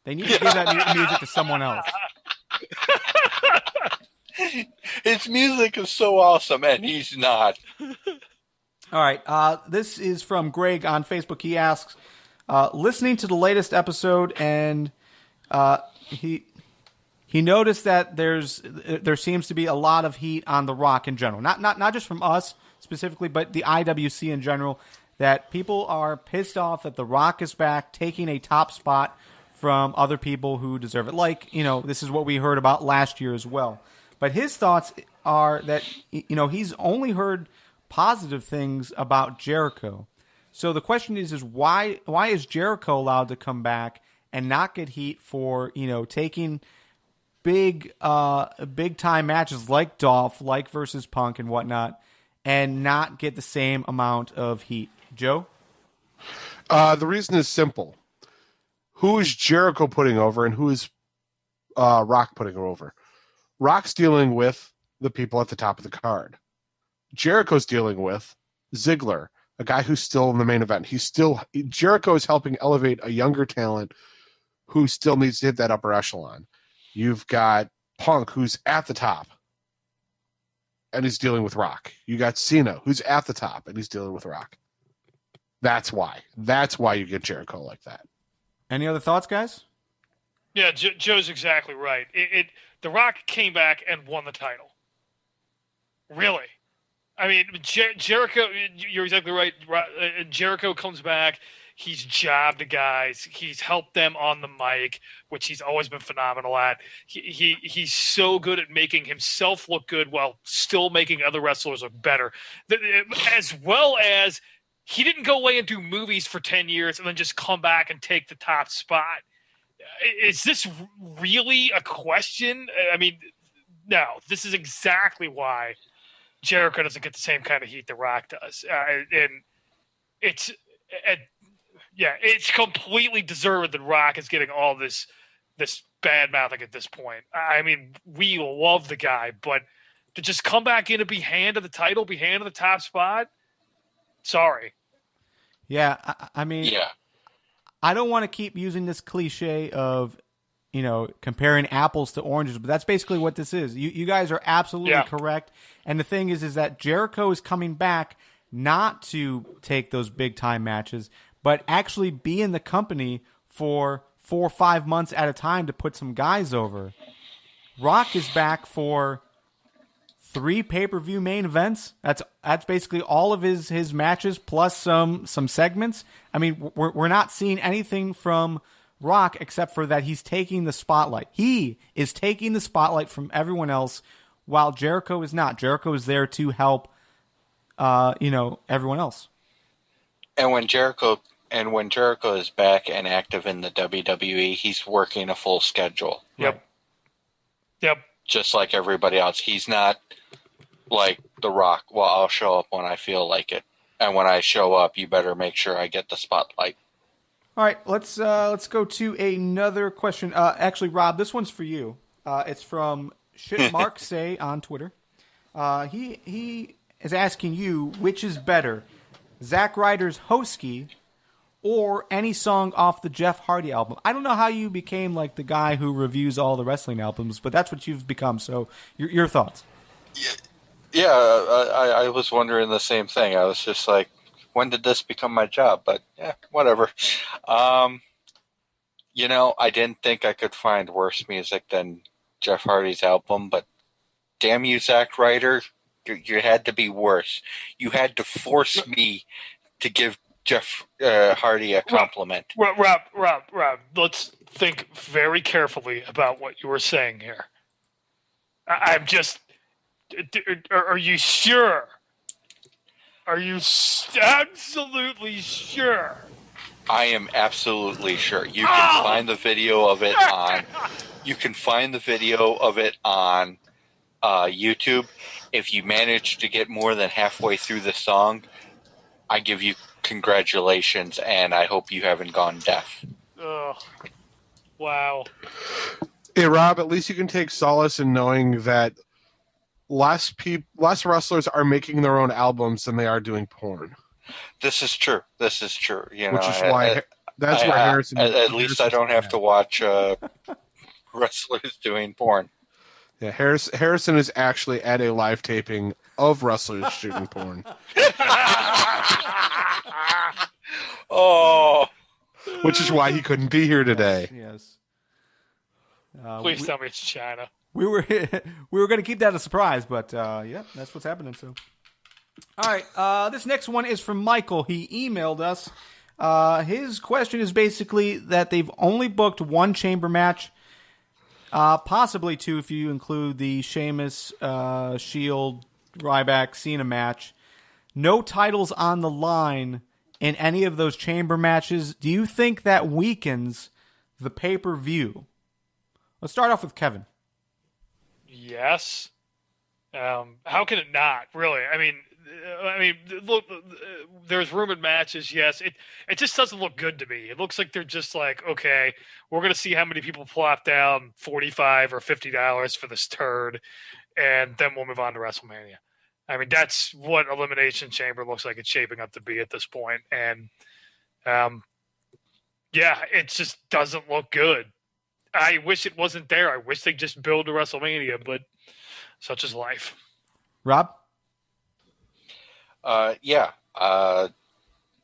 They need to give that music to someone else. His music is so awesome and he's not. All right. This is from Greg on Facebook. He asks, listening to the latest episode, and he noticed that there seems to be a lot of heat on The Rock in general. Not just from us specifically, but the IWC in general, that people are pissed off that The Rock is back, taking a top spot from other people who deserve it. Like, this is what we heard about last year as well. But his thoughts are that, he's only heard positive things about Jericho. So the question is why is Jericho allowed to come back and not get heat for, taking big time matches like Dolph, like versus Punk and whatnot, and not get the same amount of heat? Joe? The reason is simple. Who is Jericho putting over and who is Rock putting over? Rock's dealing with the people at the top of the card. Jericho's dealing with Ziggler, a guy who's still in the main event. Jericho is helping elevate a younger talent who still needs to hit that upper echelon. You've got Punk, who's at the top, and he's dealing with Rock. You got Cena, who's at the top, and he's dealing with Rock. That's why. That's why you get Jericho like that. Any other thoughts, guys? Yeah, Joe's exactly right. The Rock came back and won the title. Really. I mean, Jericho, you're exactly right. Jericho comes back. He's jabbed the guys. He's helped them on the mic, which he's always been phenomenal at. He's so good at making himself look good while still making other wrestlers look better. As well as he didn't go away and do movies for 10 years and then just come back and take the top spot. Is this really a question? I mean, no. This is exactly why Jericho doesn't get the same kind of heat The Rock does. And it's completely deserved that Rock is getting all this bad mouthing at this point. I mean, we love the guy, but to just come back in and be handed the title, be handed the top spot, sorry. Yeah, I mean, Yeah. I don't want to keep using this cliche of, comparing apples to oranges, but that's basically what this is. You guys are absolutely correct. And the thing is that Jericho is coming back not to take those big time matches, but actually be in the company for 4 or 5 months at a time to put some guys over. Rock is back for 3 pay-per-view main events. That's basically all of his matches plus some segments. I mean, we're not seeing anything from Rock except for that he's taking the spotlight. He is taking the spotlight from everyone else, while Jericho is not. Jericho is there to help, everyone else. And when Jericho is back and active in the WWE, he's working a full schedule. Yep. Just like everybody else. He's not like The Rock. Well, I'll show up when I feel like it. And when I show up, you better make sure I get the spotlight. All right, let's go to another question. Actually, Rob, this one's for you. It's from Mark Say on Twitter. He is asking you, which is better, Zack Ryder's Hosky or any song off the Jeff Hardy album? I don't know how you became like the guy who reviews all the wrestling albums, but that's what you've become. So your thoughts? Yeah, I was wondering the same thing. I was just like, when did this become my job? But yeah, whatever. I didn't think I could find worse music than Jeff Hardy's album, but damn you, Zack Ryder, you had to be worse. You had to force me to give Jeff Hardy a compliment. Rob, let's think very carefully about what you were saying here. I'm just... Are you sure? Are you absolutely sure? I am absolutely sure. You can find the video of it on. You can find the video of it on YouTube. If you manage to get more than halfway through the song, I give you congratulations, and I hope you haven't gone deaf. Oh, wow. Hey, Rob, at least you can take solace in knowing that less wrestlers are making their own albums than they are doing porn. This is true. Which is why that's where Harrison. At least I don't have to watch wrestlers doing porn. Yeah, Harrison is actually at a live taping of wrestlers shooting porn. Oh, which is why he couldn't be here today. Yes. Please tell me it's China. We were going to keep that a surprise, but that's what's happening. So, all right, this next one is from Michael. He emailed us. His question is basically that they've only booked one chamber match, possibly two if you include the Sheamus, Shield, Ryback, Cena match. No titles on the line in any of those chamber matches. Do you think that weakens the pay-per-view? Let's start off with Kevin. Yes. How can it not? Really? I mean, look. There's rumored matches. Yes. It just doesn't look good to me. It looks like they're just like, okay, we're gonna see how many people plop down $45 or $50 for this turd, and then we'll move on to WrestleMania. I mean, that's what Elimination Chamber looks like it's shaping up to be at this point. And, yeah, it just doesn't look good. I wish it wasn't there. I wish they just build a WrestleMania, but such is life. Rob? Yeah. The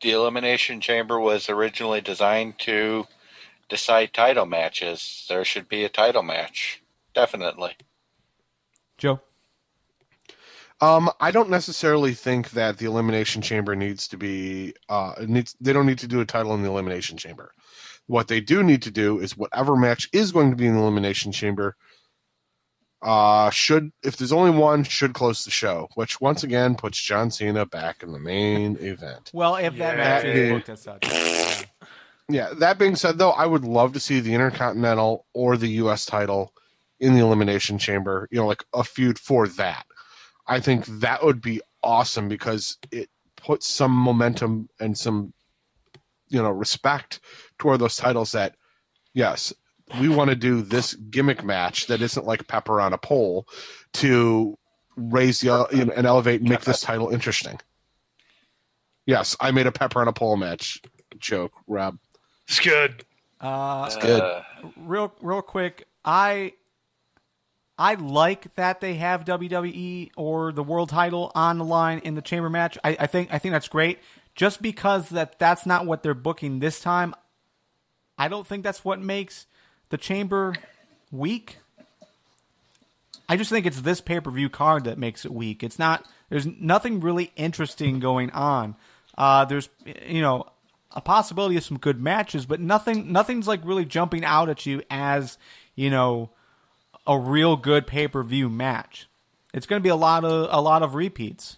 Elimination Chamber was originally designed to decide title matches. There should be a title match. Definitely. Joe? I don't necessarily think that the Elimination Chamber needs to be. They don't need to do a title in the Elimination Chamber. What they do need to do is whatever match is going to be in the Elimination Chamber if there's only one, should close the show, which once again puts John Cena back in the main event. Well, if that match is booked as such. Yeah. Yeah, that being said, though, I would love to see the Intercontinental or the U.S. title in the Elimination Chamber, like a feud for that. I think that would be awesome because it puts some momentum and some, respect toward those titles that, yes, we want to do this gimmick match that isn't like pepper on a pole to raise and elevate and make this title interesting. Yes, I made a pepper on a pole match joke, Rob. It's good. It's good. Real quick, I like that they have WWE or the world title on the line in the chamber match. I think that's great. Just because that's not what they're booking this time, I don't think that's what makes the chamber weak. I just think it's this pay-per-view card that makes it weak. It's not. There's nothing really interesting going on. There's a possibility of some good matches, but nothing's like really jumping out at you as a real good pay-per-view match. It's going to be a lot of repeats.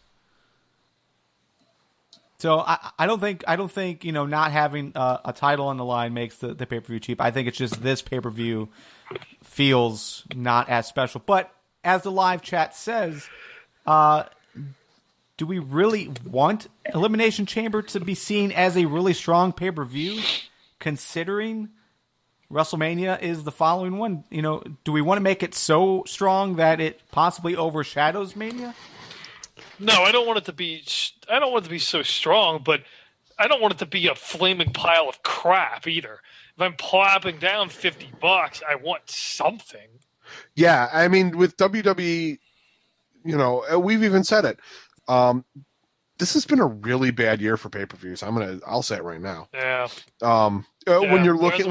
So I don't think not having a title on the line makes the pay-per-view cheap. I think it's just this pay-per-view feels not as special. But as the live chat says, do we really want Elimination Chamber to be seen as a really strong pay-per-view, considering WrestleMania is the following one? Do we want to make it so strong that it possibly overshadows Mania? No, I don't want it to be. I don't want it to be so strong, but I don't want it to be a flaming pile of crap either. If I'm plopping down $50, I want something. Yeah, I mean, with WWE, we've even said it. This has been a really bad year for pay-per-views. I'll say it right now. Yeah. When you're looking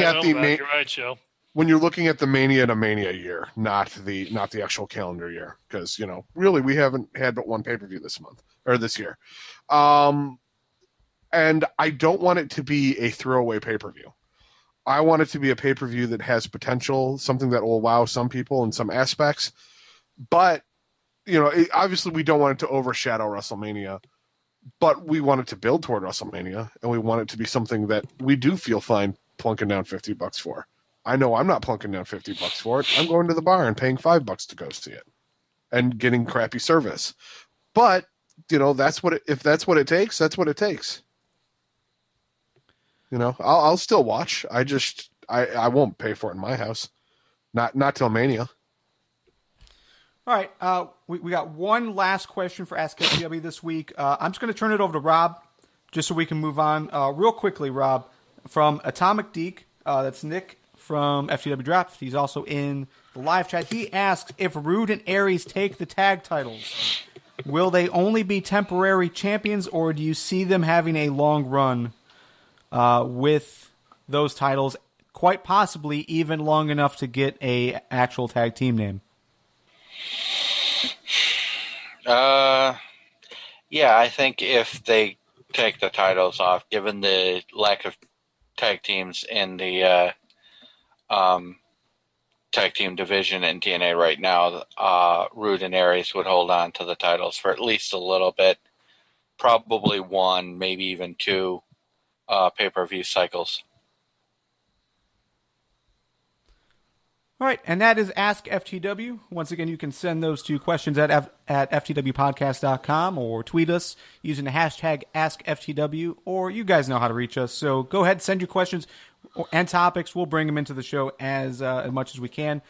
at the you're right, Joe. When you're looking at the Mania to Mania year, not the actual calendar year, because really we haven't had but one pay-per-view this month or this year, and I don't want it to be a throwaway pay-per-view. I want it to be a pay-per-view that has potential, something that will wow some people in some aspects, but obviously we don't want it to overshadow WrestleMania, but we want it to build toward WrestleMania, and we want it to be something that we do feel fine plunking down $50 for. I know I'm not plunking down $50 for it. I'm going to the bar and paying $5 to go see it, and getting crappy service. But if that's what it takes, that's what it takes. I'll still watch. I won't pay for it in my house, not till Mania. All right, we got one last question for Ask FTW this week. I'm just going to turn it over to Rob, just so we can move on real quickly. Rob, from Atomic Deke, that's Nick from FTW Draft. He's also in the live chat. He asks, if Rude and Aries take the tag titles, will they only be temporary champions, or do you see them having a long run with those titles, quite possibly even long enough to get a actual tag team name? Yeah, I think if they take the titles off, given the lack of tag teams in the tag team division in TNA right now, Rude and Aries would hold on to the titles for at least a little bit, probably one, maybe even two pay-per-view cycles. All right, and that is Ask FTW. Once again, you can send those two questions at FTWpodcast.com or tweet us using the hashtag AskFTW, or you guys know how to reach us. So go ahead, send your questions and topics. We'll bring them into the show as much as we can.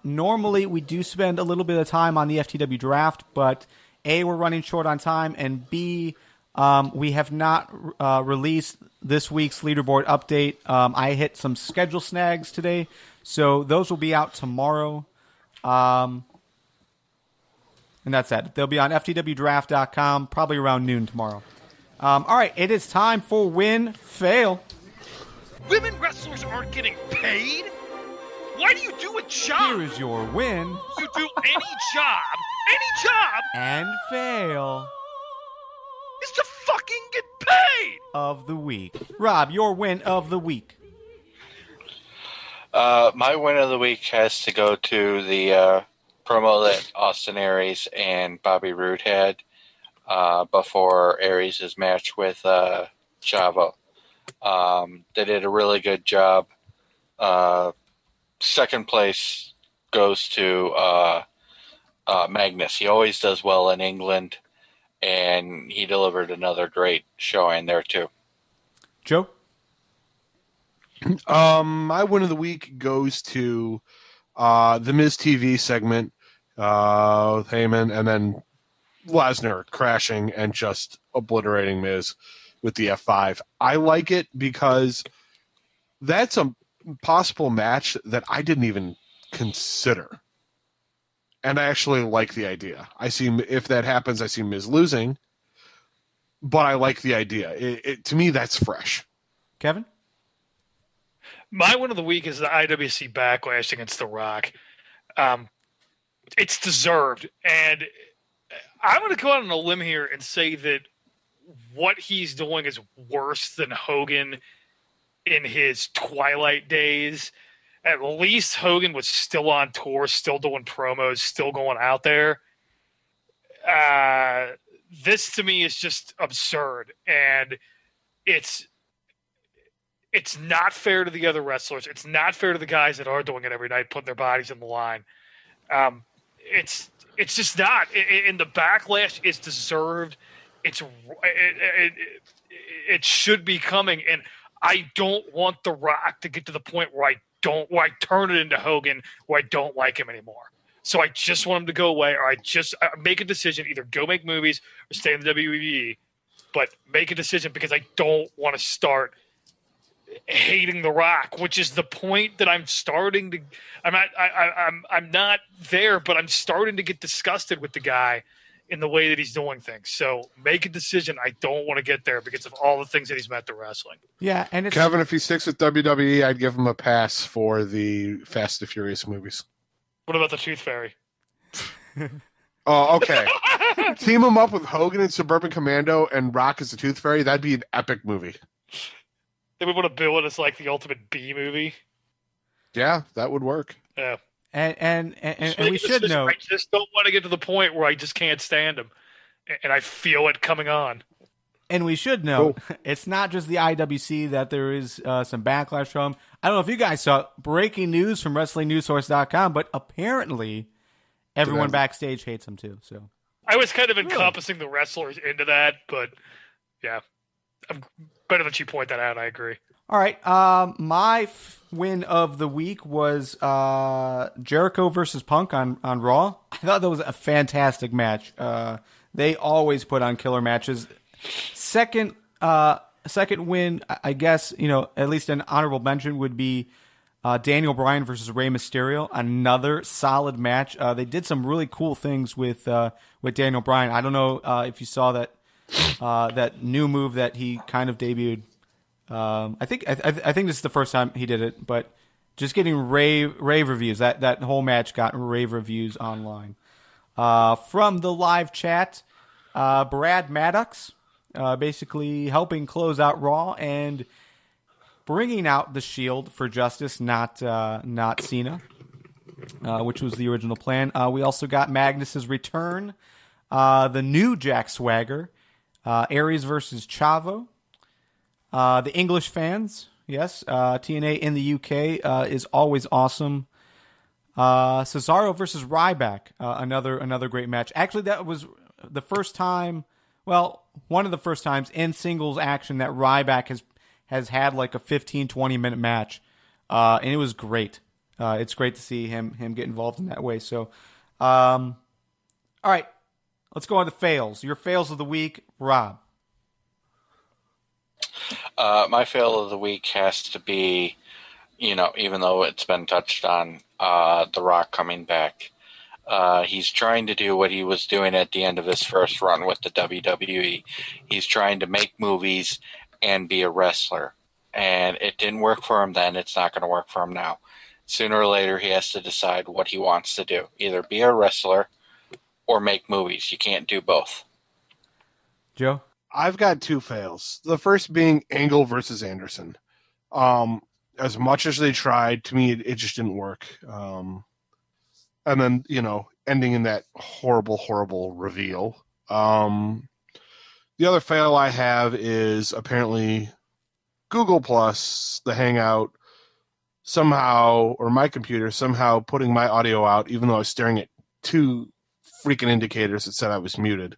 Normally, we do spend a little bit of time on the FTW draft, but A, we're running short on time, and B, we have not released this week's leaderboard update. I hit some schedule snags today, so those will be out tomorrow. And that's it. They'll be on FTWdraft.com probably around noon tomorrow. All right, it is time for Win Fail. Women wrestlers aren't getting paid? Why do you do a job? Here is your win You do any job, and fail is to fucking get paid! of the week. Rob, your win of the week. My win of the week has to go to the promo that Austin Aries and Bobby Roode had before Aries' match with Chavo. They did a really good job. Second place goes to Magnus. He always does well in England, and he delivered another great showing there too. Joe? My win of the week goes to the Miz TV segment with Heyman, and then Lesnar crashing and just obliterating Miz with the F5. I like it because that's a possible match that I didn't even consider. And I actually like the idea. I see, if that happens, I see Miz losing, but I like the idea. To me, that's fresh. Kevin? My one of the week is the IWC backlash against The Rock. It's deserved, and I'm going to go out on a limb here and say that what he's doing is worse than Hogan in his twilight days. At least Hogan was still on tour, still doing promos, still going out there. This to me is just absurd, and it's not fair to the other wrestlers. It's not fair to the guys that are doing it every night, putting their bodies on the line. It's just not. And the backlash is deserved. It should be coming, and I don't want The Rock to get to the point where I turn it into Hogan, where I don't like him anymore. So I just want him to go away, or I make a decision, either go make movies or stay in the WWE, but make a decision, because I don't want to start hating The Rock, which is the point that I'm starting to. I'm not there, but I'm starting to get disgusted with the guy in the way that he's doing things. So make a decision. I don't want to get there because of all the things that he's meant to wrestling. Yeah, and it's Kevin, if he sticks with WWE, I'd give him a pass for the Fast and Furious movies. What about the Tooth Fairy? Oh, okay. Team him up with Hogan and Suburban Commando and Rock as the Tooth Fairy. That'd be an epic movie. They would want to bill it as like the ultimate B movie. Yeah, that would work. Yeah. and we should know. I just don't want to get to the point where I just can't stand him, and I feel it coming on. And we should know, it's not just the IWC that there is some backlash from. I don't know if you guys saw breaking news from WrestlingNewsSource.com, but apparently everyone backstage hates him too. So I was kind of encompassing the wrestlers into that, but yeah, I'm better that you point that out. I agree. All right, my win of the week was Jericho versus Punk on Raw. I thought that was a fantastic match. They always put on killer matches. Second win, I guess, at least an honorable mention would be Daniel Bryan versus Rey Mysterio. Another solid match. They did some really cool things with Daniel Bryan. I don't know if you saw that new move that he kind of debuted. I think this is the first time he did it, but just getting rave reviews. That whole match got rave reviews online. From the live chat, Brad Maddox. Basically helping close out Raw and bringing out the Shield for Justice, not Cena, which was the original plan. We also got Magnus's return, the new Jack Swagger, Aries versus Chavo, the English fans, yes, TNA in the UK is always awesome. Cesaro versus Ryback, another great match. Actually, that was the first time. Well, one of the first times in singles action that Ryback has had like a 15-20 minute match, and it was great. it's great to see him get involved in that way. So, all right, let's go on to fails. Your fails of the week, Rob. My fail of the week has to be, even though it's been touched on, The Rock coming back. He's trying to do what he was doing at the end of his first run with the WWE. He's trying to make movies and be a wrestler. And it didn't work for him then. It's not going to work for him now. Sooner or later, he has to decide what he wants to do. Either be a wrestler or make movies. You can't do both. Joe? I've got two fails. The first being Angle versus Anderson. As much as they tried, to me, it just didn't work. And then, ending in that horrible, horrible reveal. The other fail I have is apparently Google Plus, the Hangout, somehow, or my computer, somehow putting my audio out, even though I was staring at two freaking indicators that said I was muted.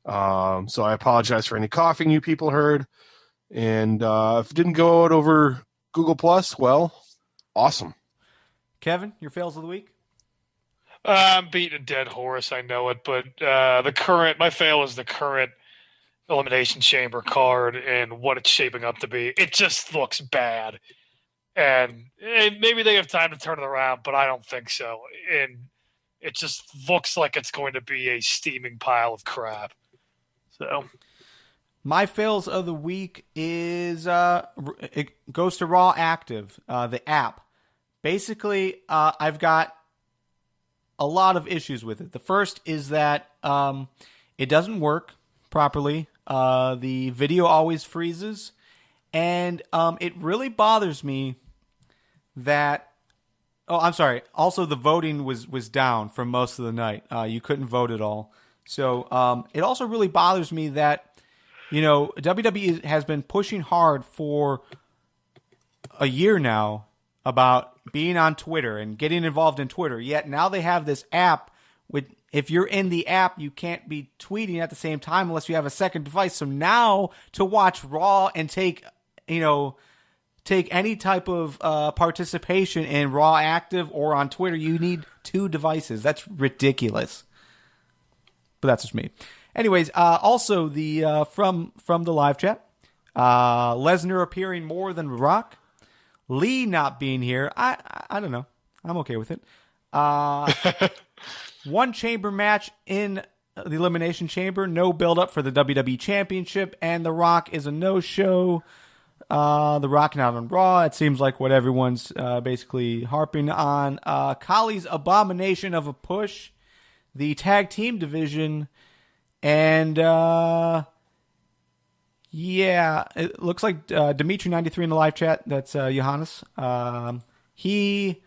So I apologize for any coughing you people heard. And if it didn't go out over Google Plus, well, awesome. Kevin, your fails of the week? I'm beating a dead horse, I know it, but my fail is the current Elimination Chamber card and what it's shaping up to be. It just looks bad. And maybe they have time to turn it around, but I don't think so. And it just looks like it's going to be a steaming pile of crap. So, my fails of the week is it goes to Raw Active, the app. Basically, I've got a lot of issues with it. The first is that it doesn't work properly. The video always freezes, and it really bothers me that. Oh, I'm sorry. Also, the voting was down for most of the night. You couldn't vote at all. So it also really bothers me that, WWE has been pushing hard for a year now about being on Twitter and getting involved in Twitter. Yet now they have this app. If you're in the app, you can't be tweeting at the same time unless you have a second device. So now to watch Raw and take any type of participation in Raw Active or on Twitter, you need two devices. That's ridiculous. But that's just me. Anyways, also the from the live chat, Lesnar appearing more than Rock, Lee not being here. I don't know. I'm okay with it. One chamber match in the Elimination Chamber. No build up for the WWE Championship, and The Rock is a no-show. The Rock not on Raw. It seems like what everyone's basically harping on. Kali's abomination of a push. The tag team division, and it looks like Dimitri93 in the live chat, that's Johannes, he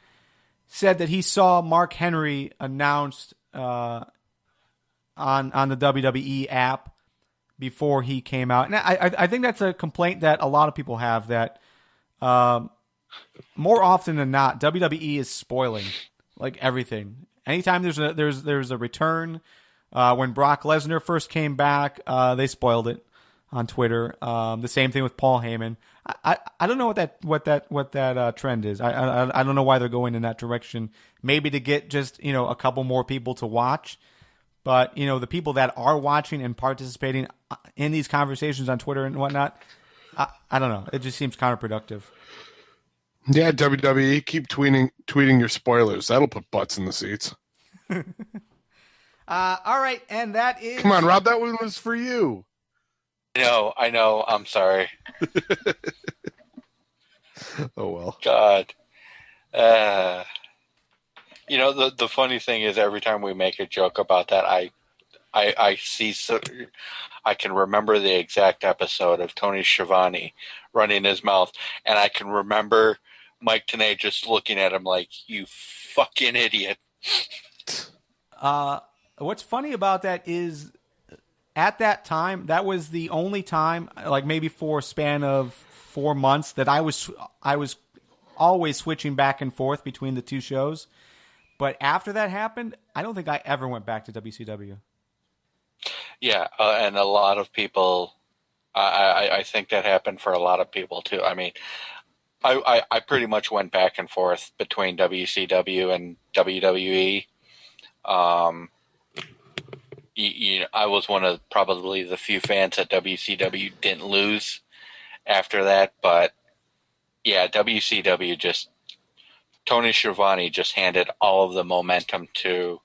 said that he saw Mark Henry announced on the WWE app before he came out. And I think that's a complaint that a lot of people have, that more often than not, WWE is spoiling like everything. Anytime there's a return, when Brock Lesnar first came back, they spoiled it on Twitter. The same thing with Paul Heyman. I don't know what that trend is. I don't know why they're going in that direction. Maybe to get just a couple more people to watch, but the people that are watching and participating in these conversations on Twitter and whatnot, I don't know. It just seems counterproductive. Yeah, WWE, keep tweeting your spoilers. That'll put butts in the seats. All right, and that is... Come on, Rob, that one was for you. I know. I'm sorry. Oh, well. God. The funny thing is, every time we make a joke about that, I see... I can remember the exact episode of Tony Schiavone running his mouth, and I can remember Mike Tenay just looking at him like, you fucking idiot. What's funny about that is, at that time, that was the only time, like maybe for a span of 4 months, that I was always switching back and forth between the two shows. But after that happened, I don't think I ever went back to WCW. Yeah, and a lot of people, I think that happened for a lot of people too. I mean, I pretty much went back and forth between WCW and WWE. I was one of probably the few fans that WCW didn't lose after that, but yeah, WCW just Tony Schiavone just handed all of the momentum to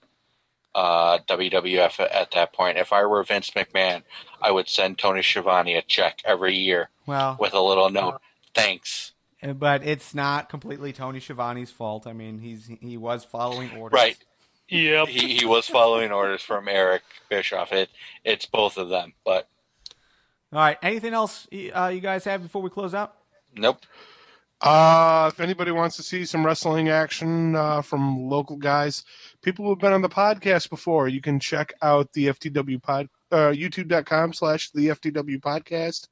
WWF at that point. If I were Vince McMahon, I would send Tony Schiavone a check every year with a little note, thanks. But it's not completely Tony Schiavone's fault. I mean, he was following orders. Right. Yep. He was following orders from Eric Bischoff. It's both of them, but All right. Anything else you guys have before we close out? nope. If anybody wants to see some wrestling action from local guys, people who have been on the podcast before, you can check out the FTW youtube.com/theftwpodcast.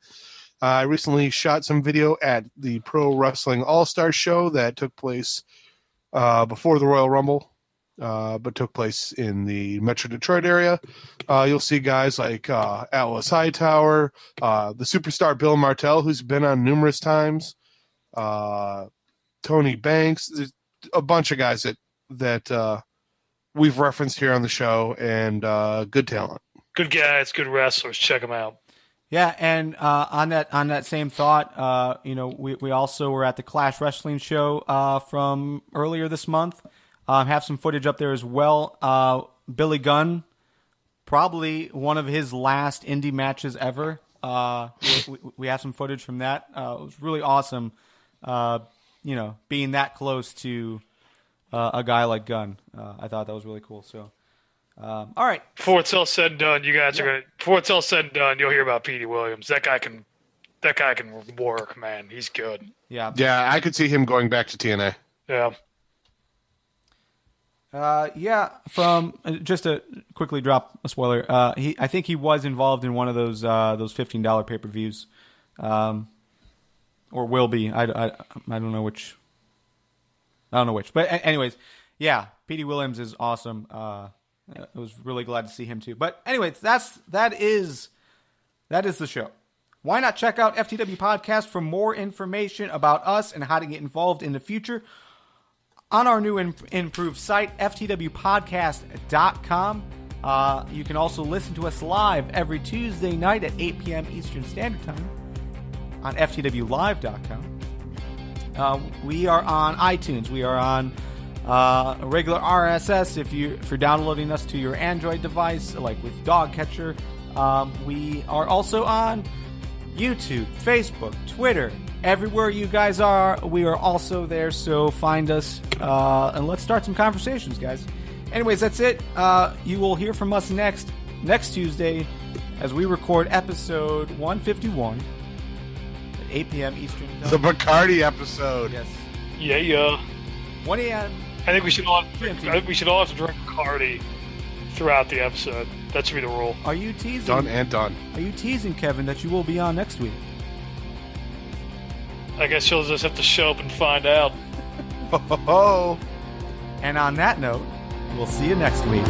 I recently shot some video at the Pro Wrestling All-Star show that took place before the Royal Rumble, but took place in the Metro Detroit area. You'll see guys like Atlas Hightower, the superstar Bill Martell, who's been on numerous times, Tony Banks. There's a bunch of guys that we've referenced here on the show, and good talent. Good guys, good wrestlers. Check them out. Yeah, and on that same thought, we also were at the Clash Wrestling show from earlier this month. Have some footage up there as well. Billy Gunn, probably one of his last indie matches ever. We have some footage from that. It was really awesome. Being that close to a guy like Gunn, I thought that was really cool. So, all right. Before it's all said and done, you guys are gonna. Before it's all said and done, you'll hear about Petey Williams. That guy can work, man. He's good. Yeah. Yeah, I could see him going back to TNA. Yeah. From just to quickly drop a spoiler, I think he was involved in one of those $15 pay-per-views, or will be. I don't know which. But anyways, yeah, Petey Williams is awesome. I was really glad to see him too. But anyways, that is the show. Why not check out FTW Podcast for more information about us and how to get involved in the future? On our new improved site, FTWpodcast.com. You can also listen to us live every Tuesday night at 8 p.m. Eastern Standard Time on FTWlive.com. We are on iTunes. We are on a regular RSS if you're downloading us to your Android device, like with Dogcatcher. We are also on YouTube, Facebook, Twitter. Everywhere you guys are, we are also there, so find us, and let's start some conversations, guys. Anyways, that's it. You will hear from us next Tuesday as we record episode 151 at 8 p.m. Eastern Time. The Bacardi episode. Yes. Yeah. 1 a.m. I think we should all have to drink Bacardi throughout the episode. That should be the rule. Are you teasing? Done and done. Are you teasing, Kevin, that you will be on next week? I guess you'll just have to show up and find out. Oh. And on that note, we'll see you next week.